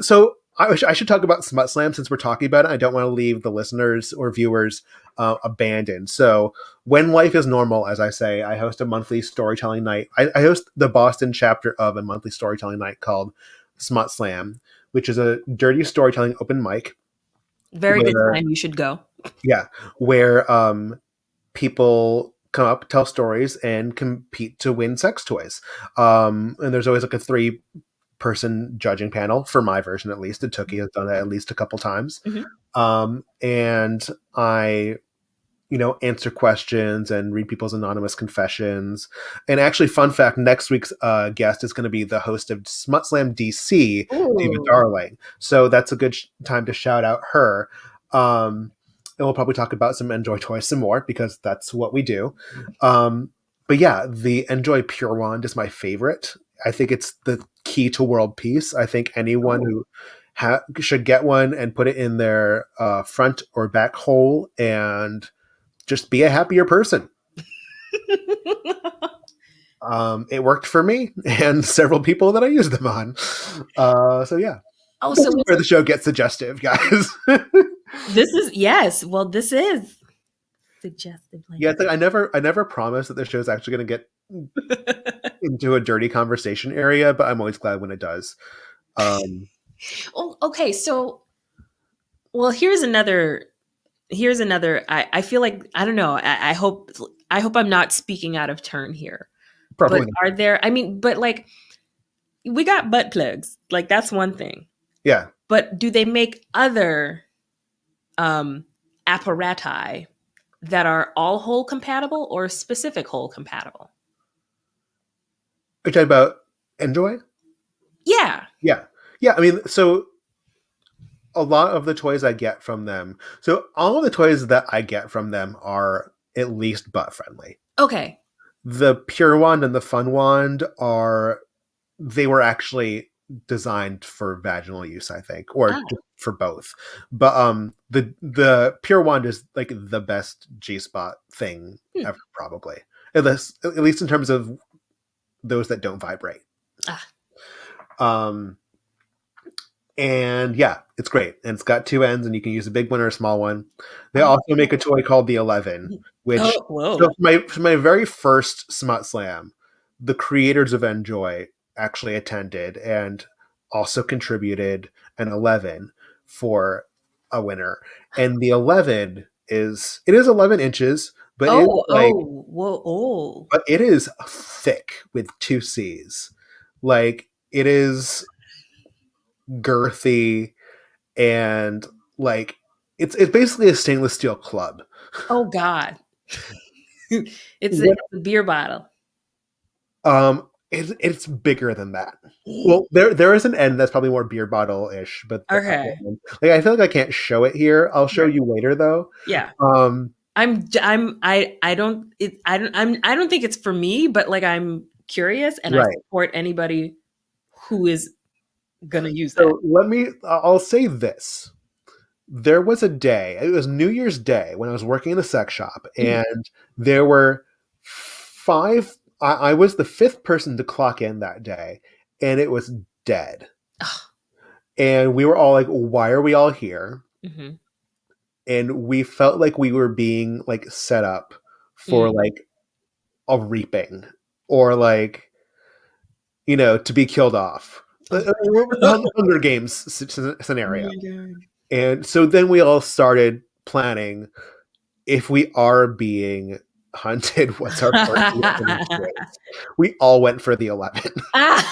So I should talk about Smut Slam since we're talking about it. I don't want to leave the listeners or viewers abandoned. So when life is normal, as I say, I host a monthly storytelling night. I host the Boston chapter of a monthly storytelling night called Smut Slam, which is a dirty storytelling open mic Very good where time. You should go. yeah, where people come up, tell stories, and compete to win sex toys. And there's always like a 3-person judging panel for my version, at least. And Tooky has done that at least a couple times. Mhm. And I, answer questions and read people's anonymous confessions. And actually, fun fact: next week's guest is going to be the host of Smut Slam DC, David Ooh. Darling. So that's a good time to shout out her. And we'll probably talk about some Enjoy toys some more because that's what we do. But yeah, the Enjoy Pure Wand is my favorite. I think it's the key to world peace. I think anyone Oh. who should get one and put it in their front or back hole and just be a happier person. It worked for me and several people that I used them on. So yeah, Oh, this so is where the show gets suggestive, guys. this is yes. Well, this is suggestive Yeah, language. it's like I never promised that the show is actually going to get into a dirty conversation area, but I'm always glad when it does. Um, Oh, okay. So, well, here's another. I feel like I don't know. I hope I'm not speaking out of turn here. But Probably, are there? I mean, but like we got butt plugs. Like that's one thing. yeah. But do they make other um apparati that are all hole compatible or specific hole compatible? Are you talking about Enjoy? Yeah. Yeah, yeah. I mean, so a lot of the toys I get from them. So all of the toys that I get from them are at least butt friendly. Okay. The Pure Wand and the Fun Wand they were actually designed for vaginal use, I think, or Ah. just for both. But the Pure Wand is like the best G spot thing Hmm. ever, probably. At least in terms of those that don't vibrate. Ah. Um, and yeah, it's great. And it's got 2 ends, and you can use a big one or a small one. They Oh. also make a toy called the 11, which Oh. so Whoa. for my very first Smut Slam, the creators of Enjoy actually attended and also contributed an 11 for a winner. And the 11 is, it is 11 inches, but it is Oh, like, oh, whoa, oh. but it is thick with two C's. Like it is girthy and like it's basically a stainless steel club. Oh God. It's What a beer bottle. it's bigger than that. Well, there is an end that's probably more beer bottle ish, but the other Okay. end, like I feel like I can't show it here. I'll show Right. you later though. Yeah. Um, I don't think it's for me, but like I'm curious and I right. support anybody who is gonna use that. So I'll say this. There was a day, it was New Year's Day when I was working in the sex shop, Mhm. and there were five. I was the fifth person to clock in that day, and it was dead. Ugh. And we were all like, why are we all here? Mhm. And we felt like we were being like set up for Mm. like a reaping or like, to be killed off. Oh. Hunger Games Oh scenario. my God. And so then we all started planning, if we are being hunted, what's our first weapon of choice? We all went for the 11. Ah!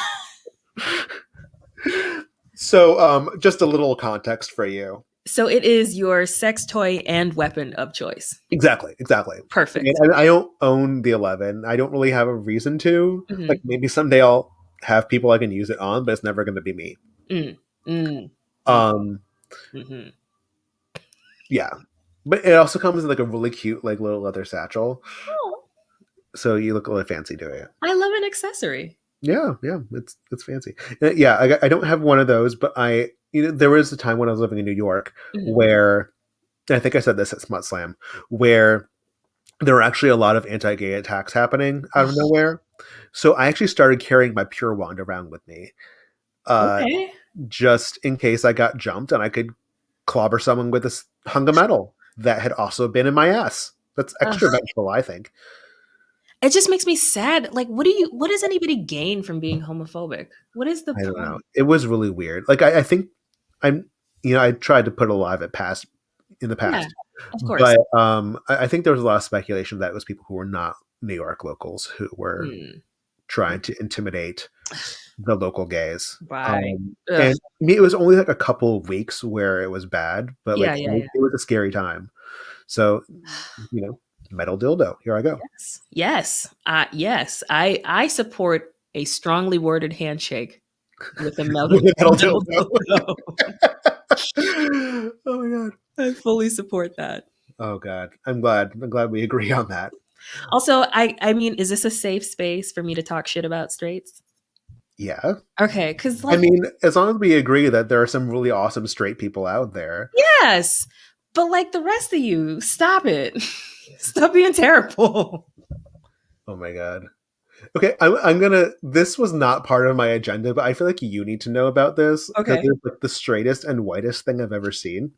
So just a little context for you. So it is your sex toy and weapon of choice. Exactly. Perfect. And I don't own the 11. I don't really have a reason to. Like Mhm. maybe someday I'll have people I can use it on, but it's never going to be me. Mm. Mm. Mm. Um, Mhm. yeah. But it also comes in like a really cute like little leather satchel. Oh, So you look really fancy doing it. I love an accessory. Yeah, it's fancy. Yeah, I don't have one of those, but there was a time when I was living in New York Mhm. where, and I think I said this at Smut Slam, where there were actually a lot of anti-gay attacks happening out of Oh, nowhere. So I actually started carrying my Pure Wand around with me, uh, okay. just in case I got jumped and I could clobber someone with this hunk of metal that had also been in my ass. That's extra Ugh. vengeful, I think. It just makes me sad. Like, what does anybody gain from being homophobic? What is the I don't know. point? It was really weird. Like I think I'm, I tried to put a lot of it past in the Yeah, past, of course. but I think there was a lot of speculation that it was people who were not New York locals who were Mm. trying to intimidate the local gays. Right. Ugh. And I mean, it was only like a couple of weeks where it was bad, but like Yeah, yeah, yeah. it was a scary time. So, metal dildo. Here I go. Yes. Yes. Yes. I support a strongly worded handshake with a With a metal metal dildo. dildo. Oh my god. I fully support that. Oh god. I'm glad we agree on that. Also, I mean, is this a safe space for me to talk shit about straights? Yeah. Okay, because I like, mean, as long as we agree that there are some really awesome straight people out there. yes, but like the rest of you, stop it. Stop being terrible. Oh my god. Okay, I'm gonna. This was not part of my agenda, but I feel like you need to know about this because Okay. it's like the straightest and whitest thing I've ever seen.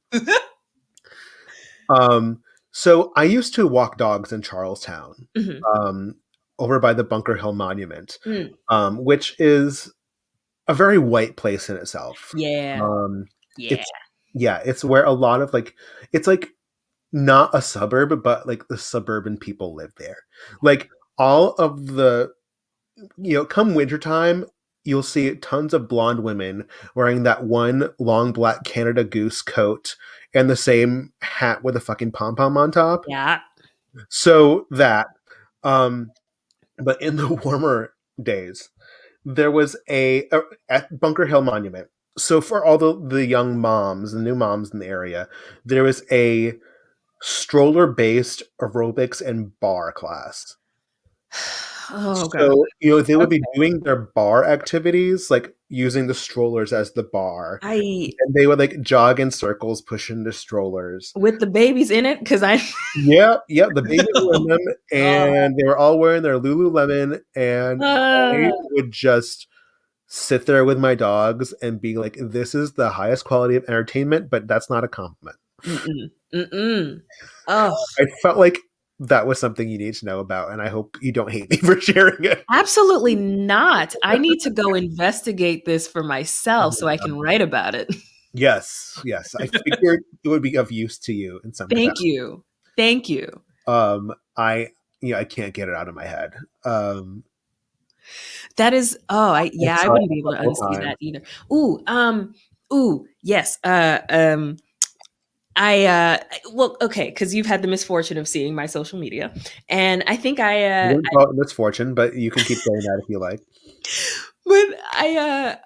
So I used to walk dogs in Charlestown, Mhm. um, over by the Bunker Hill Monument, Mm. which is a very white place in itself. Yeah. Um, Yeah. it's yeah, it's where a lot of like it's like not a suburb, but like the suburban people live there. Like all of the come wintertime, you'll see tons of blonde women wearing that one long black Canada Goose coat and the same hat with a fucking pom pom on top. Yeah. So that, um, but in the warmer days, there was at Bunker Hill Monument. So for all the young moms, the new moms in the area, there was a stroller based aerobics and bar class. Oh god. So, they would be Okay. doing their bar activities, like using the strollers as the bar. I And they would like jog in circles, pushing the strollers. with the babies in it because I. Yeah, yeah, the babies were in them, Oh. and they were all wearing their Lululemon, and I would just sit there with my dogs and be like, "This is the highest quality of entertainment," but that's not a compliment. Mm-mm. Mm-mm. Oh. I felt like that was something you need to know about, and I hope you don't hate me for sharing it. Absolutely not. I need to go investigate this for myself so I can write about it. Yes, yes. I figured it would be of use to you in some Thank capacity. you. Thank you. I I can't get it out of my head. That is I I saw it wouldn't a be able to couple unsee times. that either. Yes. Well, okay, because you've had the misfortune of seeing my social media, and I think I I wouldn't call it misfortune, but you can keep saying that if you like. but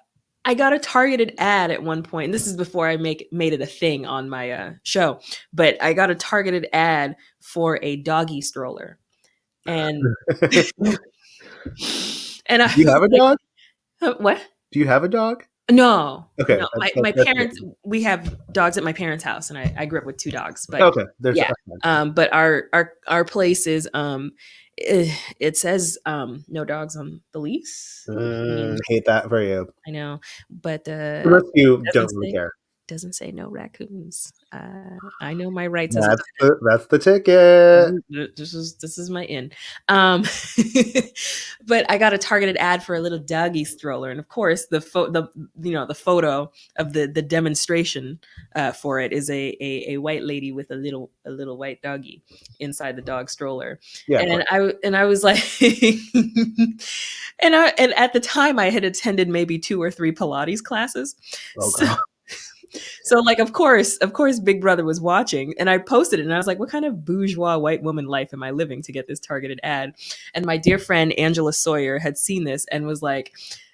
I got a targeted ad at one point, and this is before I made it a thing on my show. But I got a targeted ad for a doggy stroller, and Do and I you was have a like, dog? What? Do you have a dog? No, Okay, no. My that's parents, good. we have dogs at my parents' house, and I grew up with two dogs. But Okay, there's yeah, that's fine. but our place is it says no dogs on the lease. I mean, Hate that for you. I know, but Unless you doesn't don't really say care. doesn't say no raccoons. I know my rights as a That's the ticket. this is my in. Um, but I got a targeted ad for a little doggy stroller, and of course the photo of the demonstration for it is a white lady with a little white doggy inside the dog stroller, Yeah, of course. and I was like, and at the time I had attended maybe 2 or 3 Pilates classes, Oh so god. so like of course Big Brother was watching, and I posted it, and I was like, what kind of bourgeois white woman life am I living to get this targeted ad? And my dear friend Angela Sawyer had seen this and was like,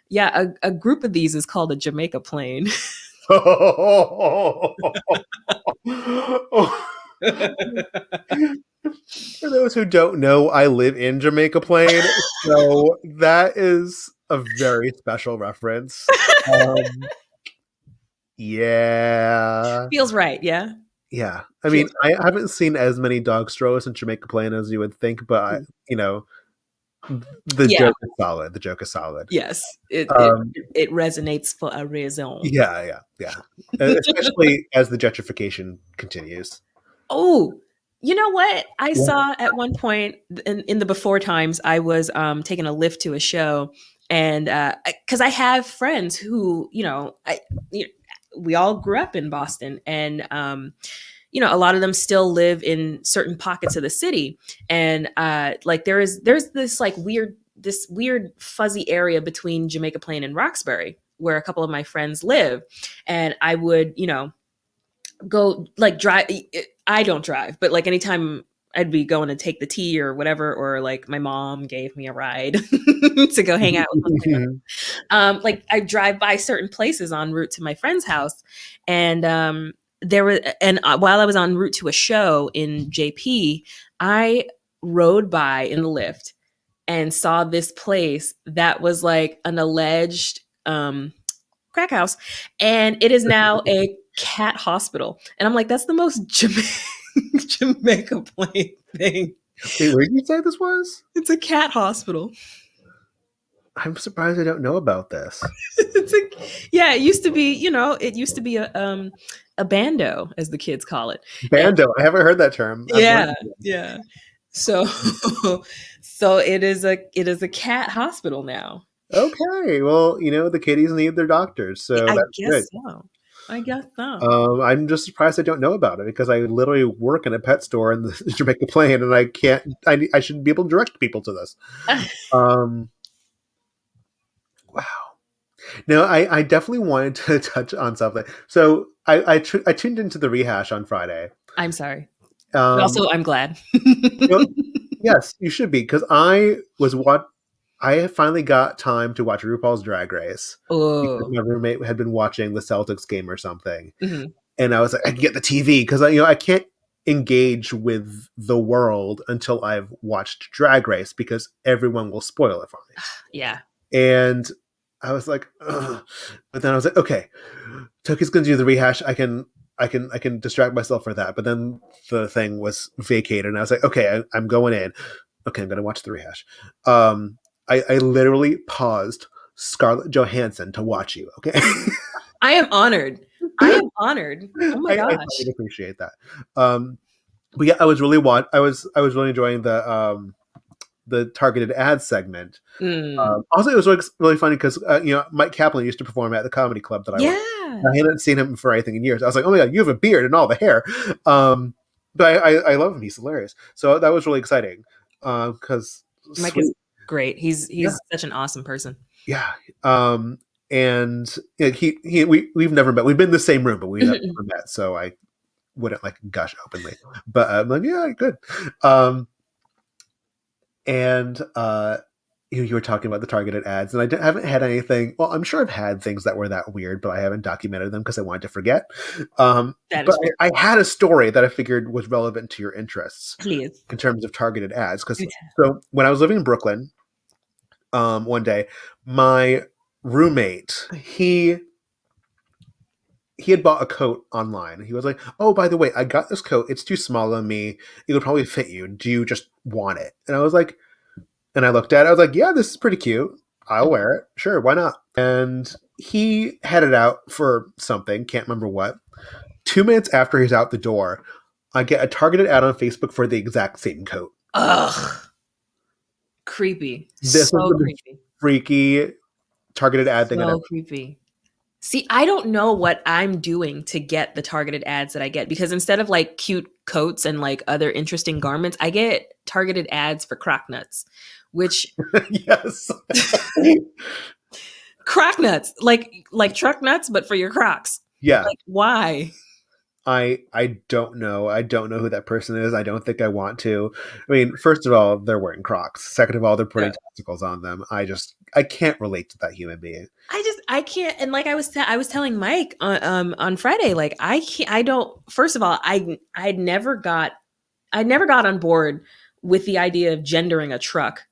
yeah, a group of these is called a Jamaica plane. For those who don't know, I live in Jamaica Plain, so that is a very special reference. Um, yeah. Feels right, yeah. Yeah. I mean, Feels I haven't seen as many dog strollers in Jamaica Plain as you would think, but right. the Yeah, joke is solid. The joke is solid. yes, Um, it resonates for a reason. yeah, yeah, yeah. Especially as the gentrification continues. Oh, you know what? I Yeah. saw at one point in the before times, I was taking a lift to a show, and because I have friends who, you know, we all grew up in Boston, and a lot of them still live in certain pockets of the city, and like there's this weird fuzzy area between Jamaica Plain and Roxbury where a couple of my friends live, and I would, go like drive. I don't drive, but like anytime I'd be going to take the T or whatever, or like my mom gave me a ride to go hang out with my parents. Like I drive by certain places en route to my friend's house, and while I was en route to a show in JP, I rode by in the lift and saw this place that was like an alleged crack house, and it is now a cat hospital. And I'm like, that's the most Jamaica Plain thing. Wait, where did you say this was? It's a cat hospital. I'm surprised I don't know about this. Yeah, it used to be, it used to be a bando, as the kids call it. And Bando. I haven't heard that term. I've yeah, learned it. yeah. So so it is a cat hospital now. Okay. Well, the kitties need their doctors, so I that's good. guess so. I guess so. I'm just surprised I don't know about it because I literally work in a pet store in the Jamaica Plain, and I can't. I should be able to direct people to this. Um, wow. No, I definitely wanted to touch on something. So I tuned into the rehash on Friday. I'm sorry. But Um, also, I'm glad. you yes, you should be because I finally got time to watch RuPaul's Drag Race because Oh. my roommate had been watching the Celtics game or something, Mhm. and I was like, I can get the TV because I can't engage with the world until I've watched Drag Race because everyone will spoil it for me. Yeah. And I was like, ugh. But then I was like, okay, Toki's gonna do the rehash. I can distract myself for that. But then the thing was vacated, and I was like, okay, I'm going in. Okay, I'm gonna watch the rehash. I literally paused Scarlett Johansson to watch you. Okay, I am honored. I am honored. Oh my I gosh. would appreciate that. Um, But yeah, I was really enjoying the targeted ad segment. Mm. Also, it was really funny because Mike Kaplan used to perform at the comedy club that I went. Yeah. I hadn't seen him for anything in years. I was like, oh my god, you have a beard and all the hair. But I love him. He's hilarious. So that was really exciting. Because Mike is sweet, great. yeah, He's such an awesome person. yeah. And we've never met. We've been in the same room, but we have never met. So I wouldn't like gush openly. But I'm like, yeah, good. Um, and you were talking about the targeted ads, and haven't had anything. Well, I'm sure I've had things that were that weird, but I haven't documented them because I wanted to forget. That But is fair. I had a story that I figured was relevant to your interests Please. in terms of targeted ads. Do Because tell. so when I was living in Brooklyn, one day my roommate he had bought a coat online. He was like, "Oh, by the way, I got this coat. It's too small on me. It would probably fit you. Do you just want it?" And I was like, and I looked at it. I was like, "Yeah, this is pretty cute. I'll wear it. Sure, why not?" And he headed out for something. Can't remember what. 2 minutes after he's out the door, I get a targeted ad on Facebook for the exact same coat. Ugh. Creepy. This is So the most creepy. freaky targeted ad thing I'd ever. So creepy. See, I don't know what I'm doing to get the targeted ads that I get because instead of like cute coats and like other interesting garments, I get targeted ads for crock nuts, which Yes. crock nuts, like truck nuts, but for your Crocs. Yeah. Like, why? I don't know. I don't know who that person is. I don't think I want to. I mean, first of all, they're wearing Crocs. Second of all, they're putting testicles on them. I can't relate to that human being. I can't. And like I was telling Mike on Friday, like I can't. I don't. First of all, I never got on board with the idea of gendering a truck.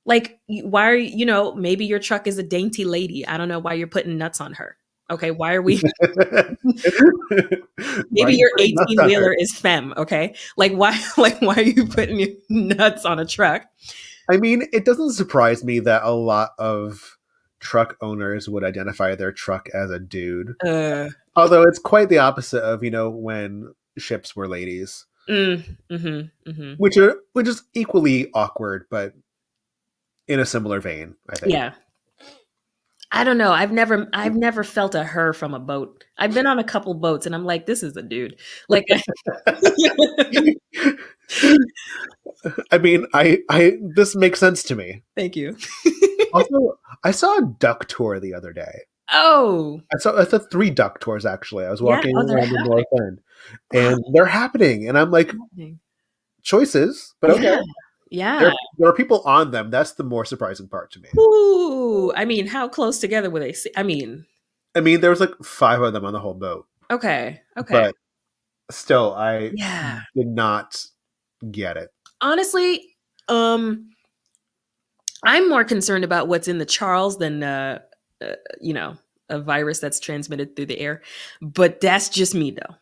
Like, why are maybe your truck is a dainty lady. I don't know why you're putting nuts on her. Okay, why are we? Why are Maybe you your putting nuts 18 on her? wheeler is femme. Okay, like why? Like why are you putting your nuts on a truck? I mean, it doesn't surprise me that a lot of truck owners would identify their truck as a dude. Uh, Although it's quite the opposite of, when ships were ladies. mm-hmm. Which is equally awkward, but in a similar vein, I think. Yeah. I don't know. I've never felt a her from a boat. I've been on a couple boats and I'm like, this is a dude. Like I mean, I this makes sense to me. thank you. Also, I saw a duck tour the other day. Oh, I saw 3 duck tours actually. I was yeah. walking Oh, they're around the happening. North End, Wow. and they're happening, and I'm like, Happening. choices, but okay. Yeah. Yeah. There are people on them. That's the more surprising part to me. Ooh. I mean, how close together were they? I mean, I mean, there was like 5 of them on the whole boat, okay. Okay. but still, I Yeah. did not get it. Honestly, I'm more concerned about what's in the Charles than you know, a virus that's transmitted through the air. But that's just me though.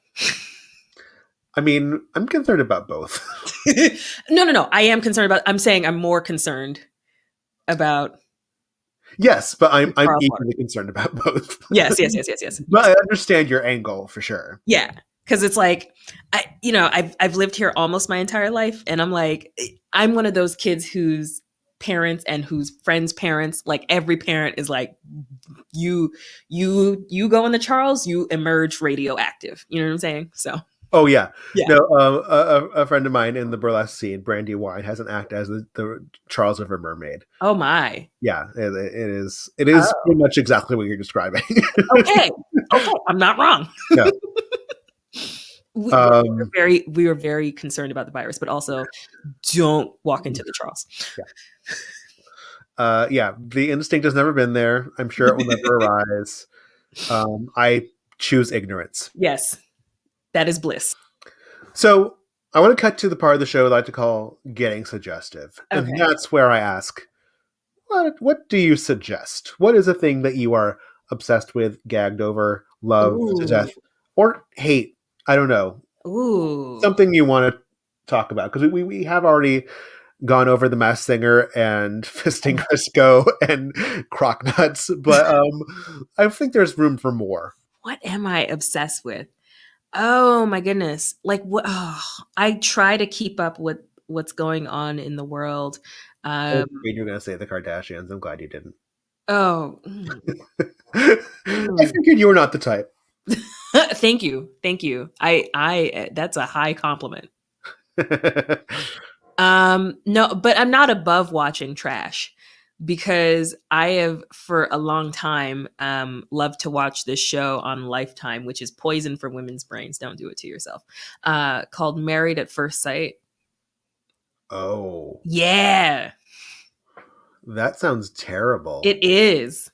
I mean, I'm concerned about both. No. I am concerned about. I'm saying I'm more concerned about Yes, but the I'm Charles one. equally concerned about both. Yes. But I understand your angle for sure. Yeah, because it's like I've lived here almost my entire life, and I'm like I'm one of those kids whose parents and whose friends' parents, like every parent is like you go in the Charles, you emerge radioactive. You know what I'm saying? So Oh yeah, yeah. no. A friend of mine in the burlesque scene, Brandy Wine, has an act as the Charles River Mermaid. Oh my. Yeah, it is. It is Oh. pretty much exactly what you're describing. Okay. Okay. I'm not wrong. Yeah. We were very concerned about the virus, but also don't walk into the Charles. Yeah. The instinct has never been there. I'm sure it will never arise. I choose ignorance. Yes, that is bliss. So I want to cut to the part of the show I like to call getting suggestive. And Okay. that's where I ask, what do you suggest? What is a thing that you are obsessed with, gagged over, love to Ooh. death, or hate? I don't know. Ooh. Something you want to talk about. Because we have already gone over the Masked Singer and fisting Crisco and crock nuts, but I think there's room for more. What am I obsessed with? Oh my goodness. Like what I try to keep up with what's going on in the world. I was Um afraid you were going to say the Kardashians. I'm glad you didn't. oh. I Mm. figured you were not the type. Thank you. Thank you. I that's a high compliment. No, but I'm not above watching trash because I have for a long time loved to watch this show on Lifetime, which is poison for women's brains. Don't do it to yourself. Called Married at First Sight. Oh, Yeah, that sounds terrible. it is.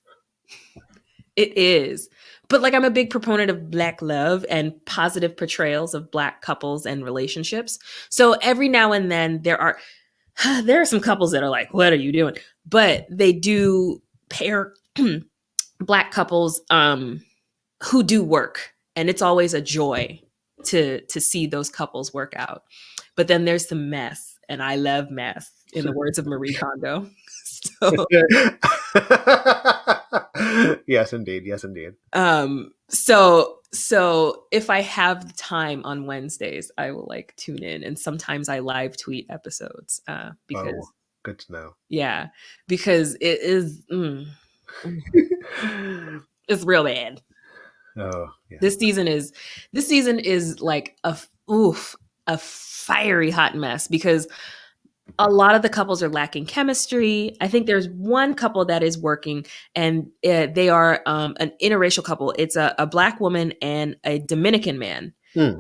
It is. But like I'm a big proponent of black love and positive portrayals of black couples and relationships. So every now and then there are some couples that are like, what are you doing? But they do pair black couples who do work. And it's always a joy to see those couples work out. But then there's some mess, and I love mess, in the words of Marie Kondo. So Yes, indeed. Yes, indeed. so if I have the time on Wednesdays, I will like tune in, and sometimes I live tweet episodes Oh, because good to know. yeah, because it is it's real bad. Oh, yeah. This season is like a fiery hot mess because a lot of the couples are lacking chemistry. I think there's one couple that is working, and they are an interracial couple. It's a black woman and a Dominican man, Okay.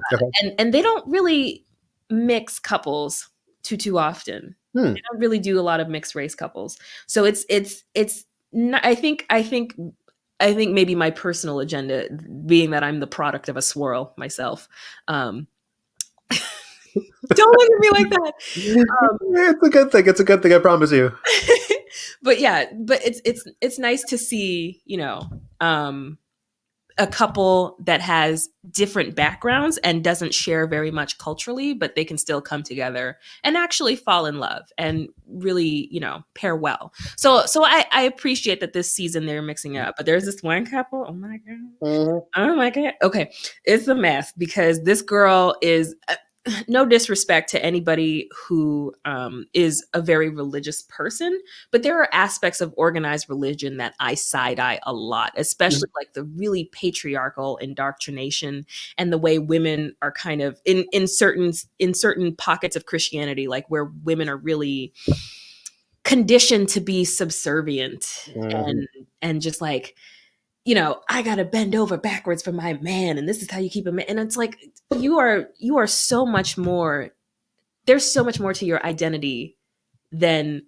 and they don't really mix couples too often. Hmm. They don't really do a lot of mixed race couples. So it's not, I think maybe my personal agenda, being that I'm the product of a swirl myself. Um, don't look at me like that. It's a good thing. It's a good thing. I promise you. But yeah, but it's nice to see, a couple that has different backgrounds and doesn't share very much culturally, but they can still come together and actually fall in love and really, pair well. So I appreciate that this season they're mixing it up. But there's this one couple. Oh my god. Mhm. Oh my god. Okay, it's a mess because this girl is. No disrespect to anybody who is a very religious person, but there are aspects of organized religion that I side eye a lot, especially like the really patriarchal indoctrination and the way women are kind of in certain pockets of Christianity, like where women are really conditioned to be subservient Mhm. and just like, I gotta bend over backwards for my man, and this is how you keep a man. And it's like you are so much more. There's so much more to your identity than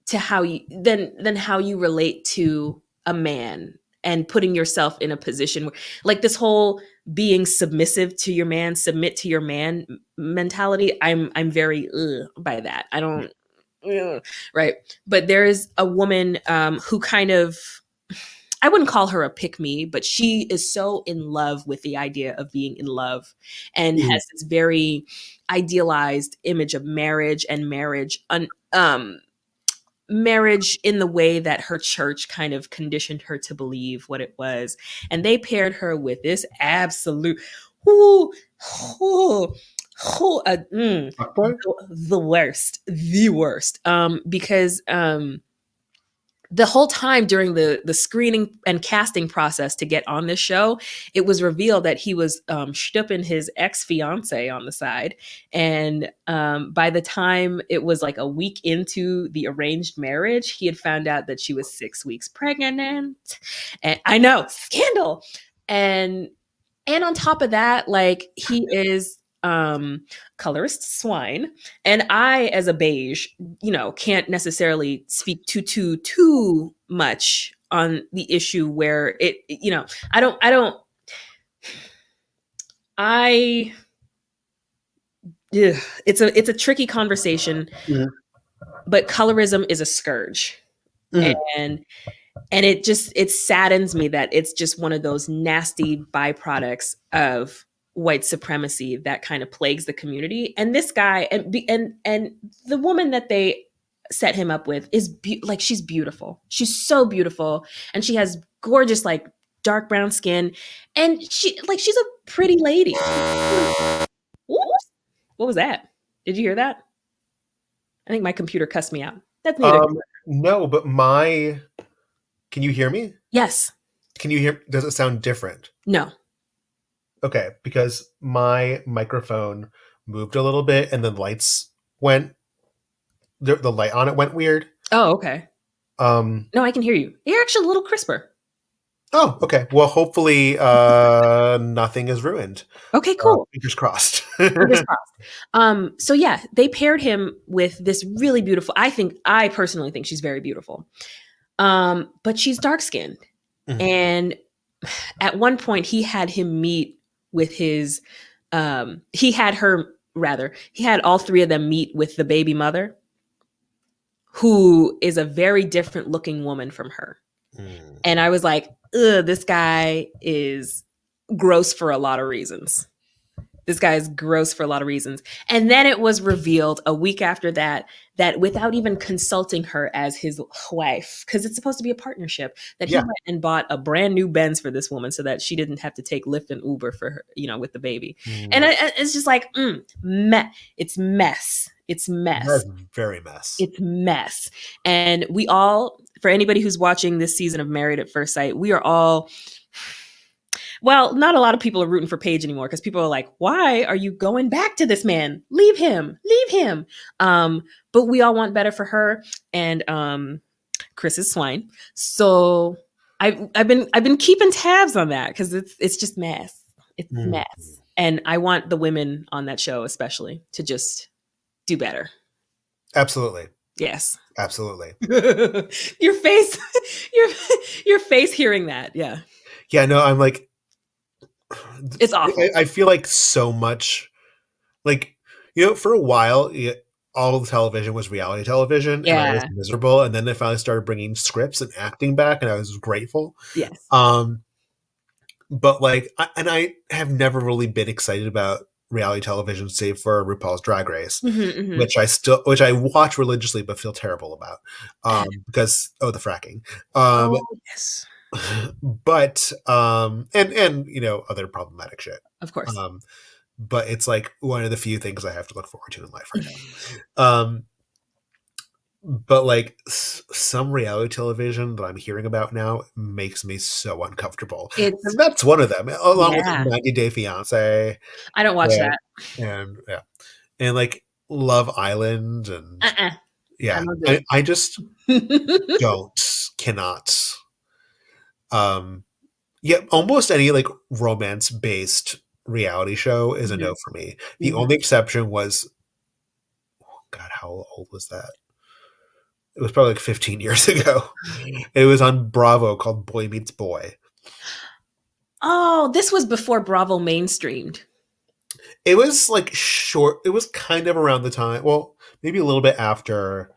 to how you than how you relate to a man and putting yourself in a position where, like, this whole being submissive to your man, submit to your man mentality. I'm very by that. I don't right. But there is a woman who kind of, I wouldn't call her a pick me, but she is so in love with the idea of being in love and Mhm. has this very idealized image of marriage and marriage in the way that her church kind of conditioned her to believe what it was. And they paired her with this absolute whoo, whoo, whoo, Fuckboy? the worst. Because the whole time during the screening and casting process to get on this show, it was revealed that he was shtipping his ex fiance on the side, and by the time it was like a week into the arranged marriage, he had found out that she was 6 weeks pregnant, and I know, scandal, and on top of that, like, he is colorist swine, and I, as a beige, can't necessarily speak too much on the issue where I ugh, it's a tricky conversation, Mhm. but colorism is a scourge, Mhm. and it saddens me that it's just one of those nasty byproducts of white supremacy that kind of plagues the community. And this guy and the woman that they set him up with is like, she's beautiful. She's so beautiful, and she has gorgeous, like, dark brown skin, and she's a pretty lady. Oops. What was that? Did you hear that? I think my computer cussed me out. That's neither. No, but my can you hear me? Yes. Can you hear does it sound different? No. Okay, because my microphone moved a little bit and the lights went the light on it went weird. Oh, okay. Um No, I can hear you. You're actually a little crisper. oh, okay. Well, hopefully nothing is ruined. Okay, cool. Fingers crossed. Fingers crossed. So yeah, they paired him with this really beautiful. I personally think she's very beautiful. But she's dark skinned. Mhm. And at one point he had him meet with his he had her rather, he had all three of them meet with the baby mother, who is a very different looking woman from her. Mm. And I was like, ugh, this guy is gross for a lot of reasons. This guy is gross for a lot of reasons. And then it was revealed a week after that, that without even consulting her as his wife, because it's supposed to be a partnership, that he Yeah. went and bought a brand new Benz for this woman so that she didn't have to take Lyft and Uber for her, with the baby. And it's just like, it's mess. It's mess. That's very mess. It's mess. And we all, for anybody who's watching this season of Married at First Sight, we are all, well, not a lot of people are rooting for Paige anymore because people are like, why are you going back to this man? Leave him. Leave him. But we all want better for her. And Chris is swine. So I've been keeping tabs on that because it's just mess. It's mess. And I want the women on that show especially to just do better. Absolutely. Yes. Absolutely. Your face your face hearing that. Yeah. Yeah, no, I'm like It's awful. I feel like so much like for a while all the television was reality television and I was Yeah. miserable, and then they finally started bringing scripts and acting back and I was grateful. Yes. But like I have never really been excited about reality television save for RuPaul's Drag Race, which I watch religiously but feel terrible about because the fracking. Yes. But and other problematic shit. Of course. But it's like one of the few things I have to look forward to in life right now. But like some reality television that I'm hearing about now makes me so uncomfortable. And that's one of them, along with 90 Day Fiance. I don't watch that. And like Love Island and yeah, I just cannot. Yeah, almost any like romance based reality show is a no for me. The only exception was, God, how old was that? It was probably like 15 years ago. It was on Bravo called Boy Meets Boy. Oh, this was before Bravo mainstreamed. It was like short. It was kind of around the time. Well, maybe a little bit after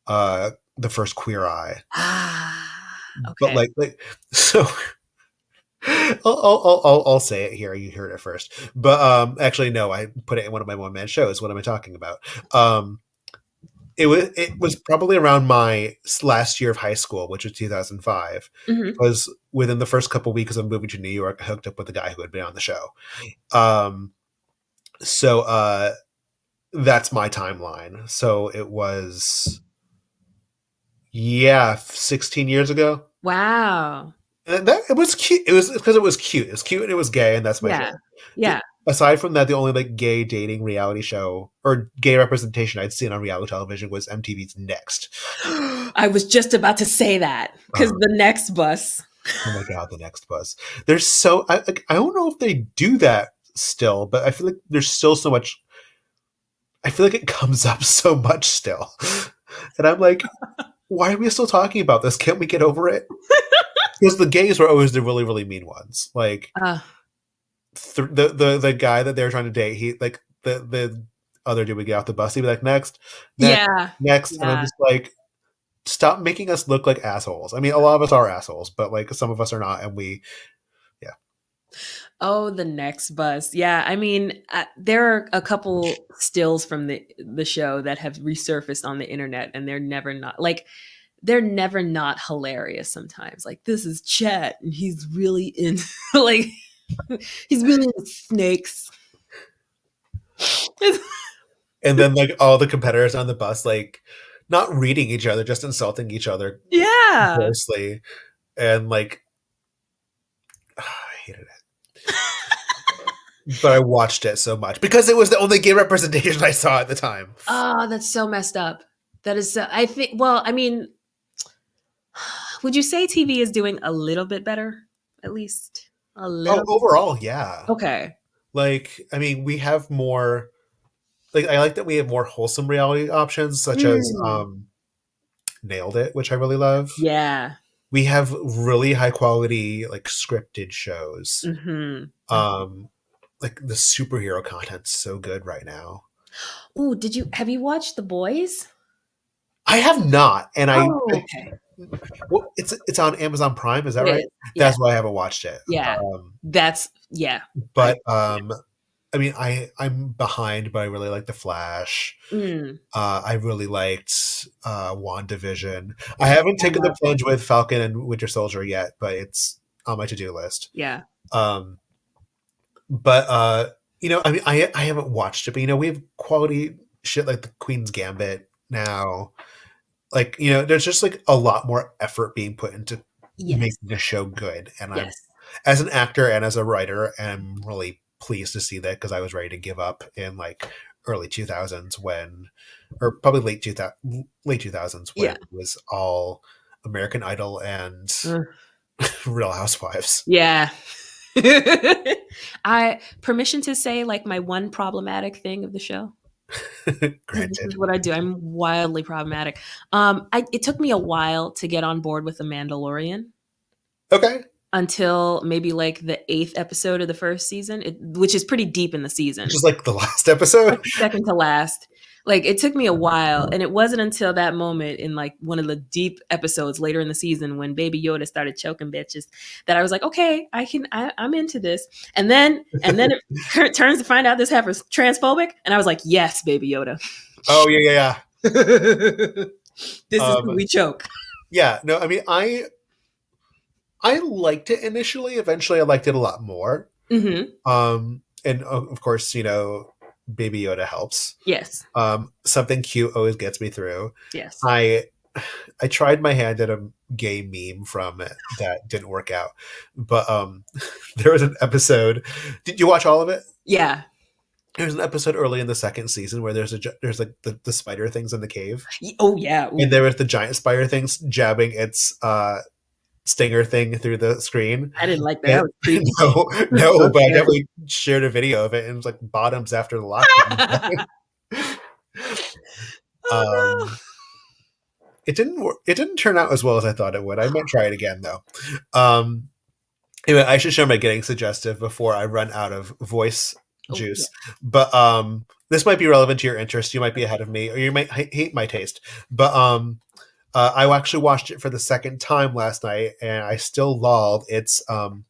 the first Queer Eye. Okay. But like so. I'll say it here. You heard it first, but actually, no. I put it in one of my one man shows. What am I talking about? It was probably around my last year of high school, which was 2005. Because within the first couple weeks of moving to New York, I hooked up with the guy who had been on the show. So that's my timeline. So it was, 16 years ago. Wow. And it was cute. It was because it was cute. It was cute and it was gay, and that's my show. Yeah. Aside from that, the only like gay dating reality show or gay representation I'd seen on reality television was MTV's Next. I was just about to say that because the Next Bus. Oh my God, the Next Bus. There's so I don't know if they do that still, but I feel like there's still so much. I feel like it comes up so much still, and I'm like, why are we still talking about this? Can't we get over it? Because the gays were always the really, really mean ones. Like the guy that they were trying to date, he like the other dude would get off the bus, he'd be like, next. And I'm just like, stop making us look like assholes. I mean, a lot of us are assholes, but like some of us are not, and Oh, the Next Bus. Yeah, I mean, there are a couple stills from the show that have resurfaced on the internet, and they're never not like they're never not hilarious sometimes. Like, this is Chet, and he's really in like he's really into snakes. And then like all the competitors on the bus, like not reading each other, just insulting each other Yeah. grossly. And like I hated it. But I watched it so much because it was the only gay representation I saw at the time. Oh, that's so messed up. That is so, I think, well, I mean, would you say TV is doing a little bit better? At least a Oh, little? overall, yeah. Okay. Like, I mean, we have more like I like that we have more wholesome reality options, such as Mm. Nailed It, which I really love. Yeah. We have really high quality like scripted shows. Mhm. Like the superhero content's so good right now. Ooh, have you watched The Boys? I have not, and Oh, okay. well, it's on Amazon Prime, is that It right? is. Yeah. That's why I haven't watched it. Yeah. That's yeah. I But I mean, I'm behind, but I really like The Flash. mm, I really liked WandaVision. I haven't I taken the love it. plunge with Falcon and Winter Soldier yet, but it's on my to-do list. Yeah. Um, but you know, I mean, I haven't watched it, but you know, we have quality shit like the Queen's Gambit now. Like, you know, there's just like a lot more effort being put into Yes. making the show good, and I'm Yes. as an actor and as a writer, am really pleased to see that because I was ready to give up in like early 2000s when, or probably late 2000s when Yeah. it was all American Idol and Uh, Real Housewives. yeah. I permission to say like my one problematic thing of the show. This Granted. is what I do. I'm wildly problematic. It took me a while to get on board with The Mandalorian Okay. until maybe like the 8th episode of the first season, which is pretty deep in the Which season. is like the last episode. Like second to last. Like it took me a while, and it wasn't until that moment in like one of the deep episodes later in the season when Baby Yoda started choking bitches that I was like, okay, I'm into this. And then it turns to find out this heifer's transphobic, and I was like, yes, Baby Yoda. Oh yeah, yeah, This yeah. is who we choke. Yeah, no, I mean, I liked it initially. Eventually, I liked it a lot more. Mm-hmm. And of course, you know, Baby Yoda helps. Yes. Something cute always gets me through. Yes. I I tried my hand at a gay meme from it that didn't work out, but there was an episode. Did you watch all of it? Yeah. There's an episode early in the second season where there's like the spider things in the cave, Oh yeah. and Ooh. there was the giant spider things jabbing its stinger thing through the screen. I didn't like that. And That was creepy. no, That's no, so but I scary. definitely shared a video of it, and it was like bottoms after the lockdown. Oh um, it didn't work. It didn't turn out as well as I thought it would. I might try it again though. Um, anyway, I should show my getting suggestive before I run out of voice no. Oh yeah. juice. But this might be relevant to your interest. You might be ahead of me, or you might hate my taste. But I actually watched it for the second time last night, and I still lolled. It's on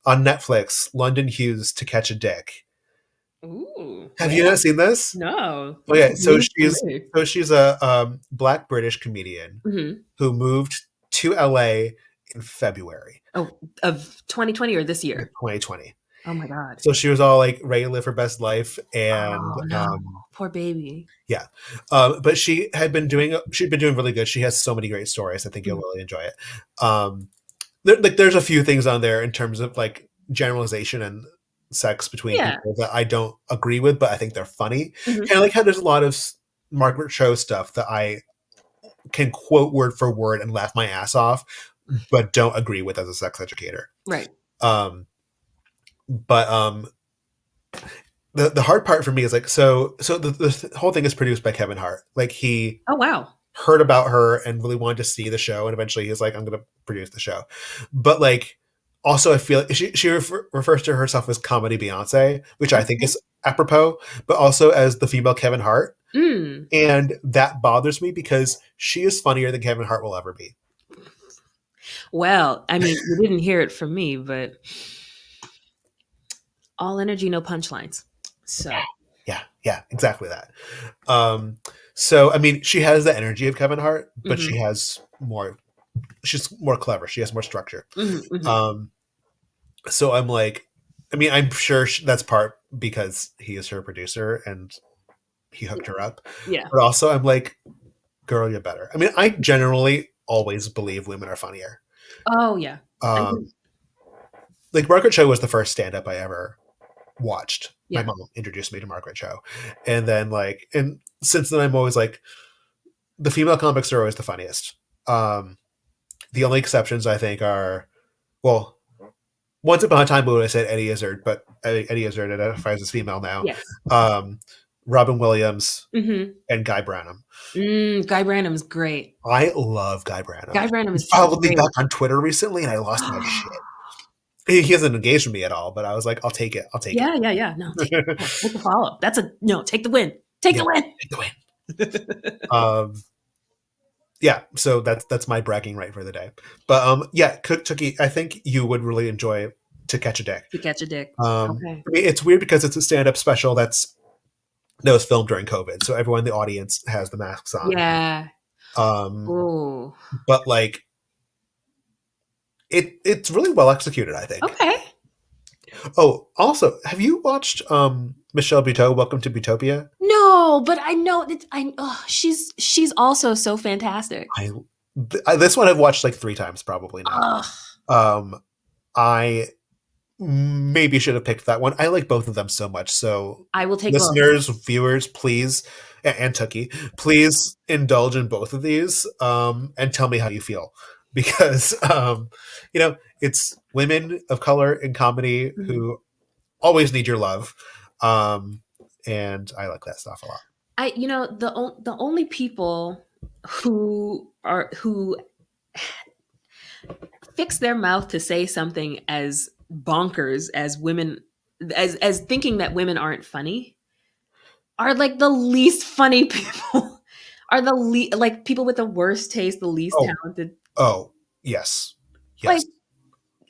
Netflix, London Hughes To Catch a Dick. Ooh. Have you not seen this? No. Oh This yeah, is news for me. so she's a Black British comedian Mhm. who moved to LA in February Oh, of 2020 or this of year? 2020. Oh my god. So she was all like ready to live her best life, and Oh no. Poor baby. yeah, but she'd been doing really good. She has so many great stories. I think you'll Mhm. really enjoy it. There's a few things on there in terms of like generalization and sex between Yeah. people that I don't agree with, but I think they're funny. Mhm. Kind of like how there's a lot of Margaret Cho stuff that I can quote word for word and laugh my ass off, but don't agree with as a sex educator. Right. Um, but the hard part for me is like so the whole thing is produced by Kevin Hart. Like he Oh wow. heard about her and really wanted to see the show, and eventually he's like, I'm going to produce the show. But like, also I feel like she refers to herself as comedy Beyonce, which I think Okay. is apropos, but also as the female Kevin Hart. Mm. And that bothers me because she is funnier than Kevin Hart will ever be. Well, I mean, you didn't hear it from me, but all energy, no punchlines. So Yeah, exactly that. So I mean, she has the energy of Kevin Hart, but mhm. she has more. She's more clever. She has more structure. Mm-hmm. Um, so I'm like, I mean, I'm sure that's part because he is her producer and he hooked her up. Yeah. But also, I'm like, girl, you're better. I mean, I generally always believe women are funnier. Oh yeah. I mean, Um, like Margaret Cho was the first stand up I ever watched. My yeah. mom introduced me to Margaret Cho. And then and since then I'm always like, the female comics are always the funniest. The only exceptions I think are, well, once upon a time when I said Eddie Izzard, but Eddie Izzard identifies as female now. Yes. Um, Robin Williams Mm-hmm. and Guy Branum. Guy Branum's great. I love Guy Branum. Guy Branum He is followed me great. back on Twitter recently, and I lost my shit. He hasn't engaged with me at all, but I was like, I'll take it. I'll take Yeah. No, take the follow. That's a no. Take the win. Take the win. Take the win. Yeah, so that's my bragging right for the day. But yeah, Tookie, I think you would really enjoy To Catch a Dick. To Catch a Dick. Okay. Okay. I mean, it's weird because it's a stand-up special that was filmed during COVID, so everyone in the audience has the masks on. Yeah. Oh. But like, it's really well executed, I think. Okay. Oh, also, have you watched Michelle Buteau, Welcome to Butopia? No, but I know that she's also so fantastic. This one I've watched like 3 times probably now. I maybe should have picked that one. I like both of them so much. So I will take listeners, viewers, please, and Tookie, please indulge in both of these and tell me how you feel. Because, it's women of color in comedy who always need your love. And I like that stuff a lot. The only people who fix their mouth to say something as bonkers as women, as thinking that women aren't funny, are like the least funny people. Are the like people with the worst taste, the least talented. Oh, yes. Like,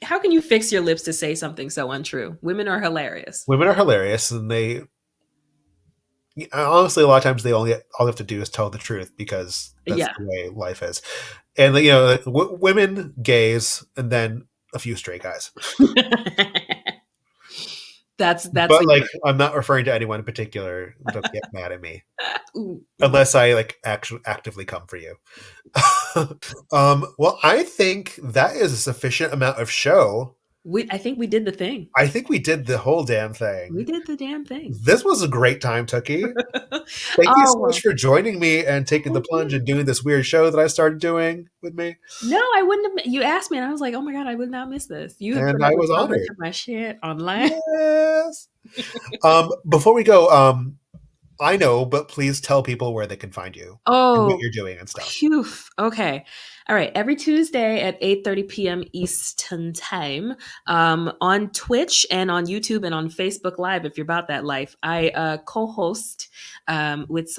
how can you fix your lips to say something so untrue? Women are hilarious. Women are hilarious, and they honestly, a lot of times all they have to do is tell the truth because that's the way life is. And women, gays, and then a few straight guys. That's but like, I'm not referring to anyone in particular. Don't get mad at me. Unless I like actually actively come for you. Well, I think that is a sufficient amount of show. I think we did the thing. I think we did the whole damn thing. We did the damn thing. This was a great time, Tookie. Thank you so much for joining me and taking the plunge and doing this weird show that I started doing with me. No, I wouldn't have. You asked me, and I was like, "Oh my god, I would not miss this." You have and I was honored. My shit online. Yes. Before we go, I know, but please tell people where they can find you. And what you're doing and stuff. Phew. Okay. All right. Every Tuesday at 8:30 p.m. Eastern time, on Twitch and on YouTube and on Facebook Live, if you're about that life, I co-host with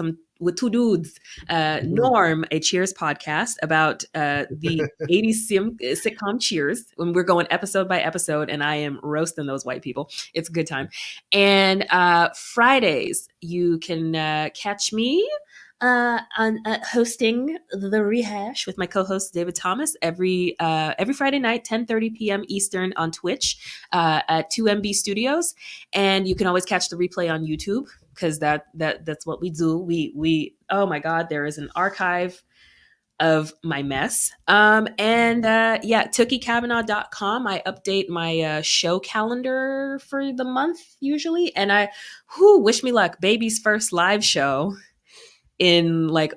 2 dudes, Norm, a Cheers podcast about the 80s sitcom Cheers. When we're going episode by episode, and I am roasting those white people. It's a good time. And Fridays, you can catch me on hosting The Rehash with my co-host David Thomas every Friday night, 10:30 p.m. Eastern on Twitch at 2MB Studios, and you can always catch the replay on YouTube because that's what we do. We oh my god, there is an archive of my mess. TookyKavanagh.com. I update my show calendar for the month usually, and I wish me luck. Baby's first live show in like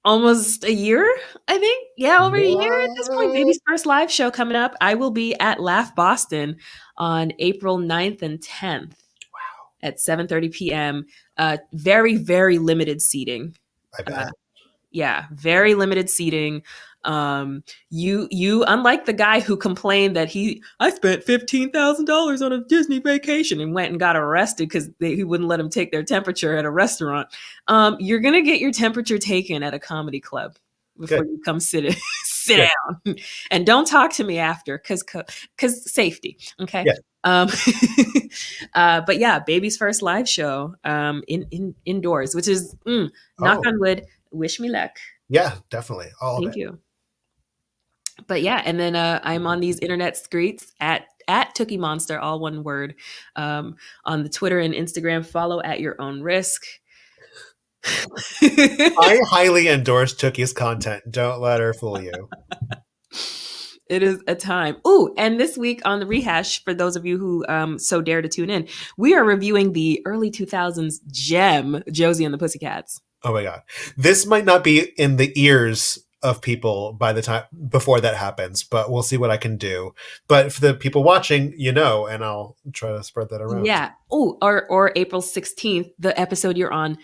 almost a year, I think. Yeah, over a year at this point. Baby's first live show coming up. I will be at Laugh Boston on April 9th and 10th. Wow. At 7:30 p.m. Very, very limited seating. I bet. Yeah, very limited seating. You unlike the guy who complained that I spent $15,000 on a Disney vacation and went and got arrested because he wouldn't let him take their temperature at a restaurant. You're gonna get your temperature taken at a comedy club before you come sit down, and don't talk to me after because safety. Okay. Yeah. But yeah, Baby's first live show indoors, which is knock on wood. Wish me luck. Yeah, definitely. Thank you. But yeah, and then I'm on these internet streets at Tooky Monster, all one word, on the Twitter and Instagram. Follow at your own risk. I highly endorse Tookie's content. Don't let her fool you. It is a time. Ooh, and this week on the rehash, for those of you who so dare to tune in, we are reviewing the early 2000s gem, Josie and the Pussycats. Oh my God. This might not be in the ears of people by the time before that happens, but we'll see what I can do. But for the people watching, you know, and I'll try to spread that around. Yeah. Oh, or April 16th, the episode you're on.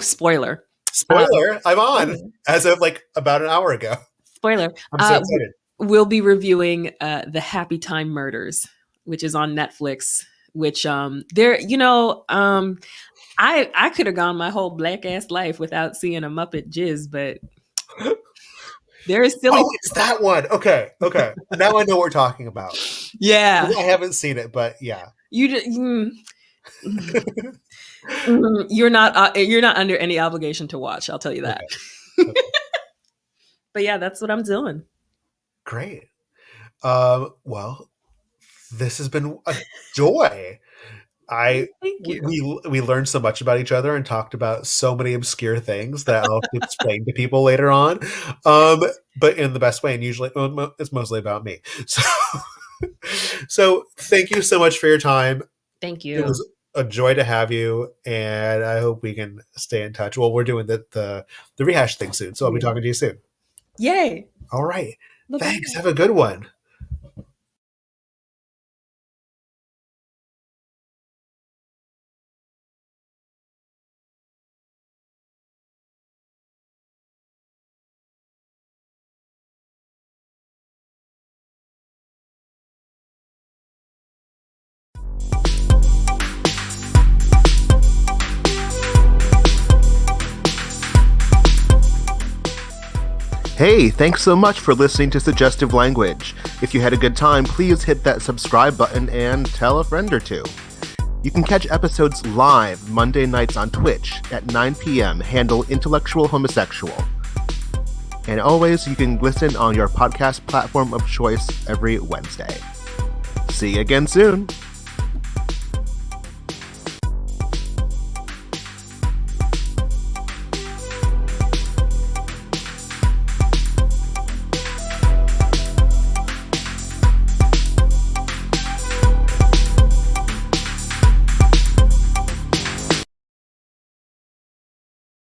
Spoiler. Spoiler, I'm on as of like about an hour ago. Spoiler. I'm so excited. We'll be reviewing the Happy Time Murders, which is on Netflix. Which there, I could have gone my whole black ass life without seeing a Muppet jizz, but there is silly. Oh, it's that one. Okay. Now I know what we're talking about. Yeah, I haven't seen it, but yeah. You're not under any obligation to watch. I'll tell you that. Okay. But yeah, that's what I'm doing. Great. Well, this has been a joy. Thank you. We learned so much about each other and talked about so many obscure things that I'll explain to people later on. But in the best way, and usually it's mostly about me. So thank you so much for your time. Thank you. It was a joy to have you, and I hope we can stay in touch. Well, we're doing the rehash thing soon, so I'll be talking to you soon. Yay. All right. Thanks. Have a good one. Hey, thanks so much for listening to Suggestive Language. If you had a good time, please hit that subscribe button and tell a friend or two. You can catch episodes live Monday nights on Twitch at 9 p.m. handle Intellectual Homosexual. And always, you can listen on your podcast platform of choice every Wednesday. See you again soon.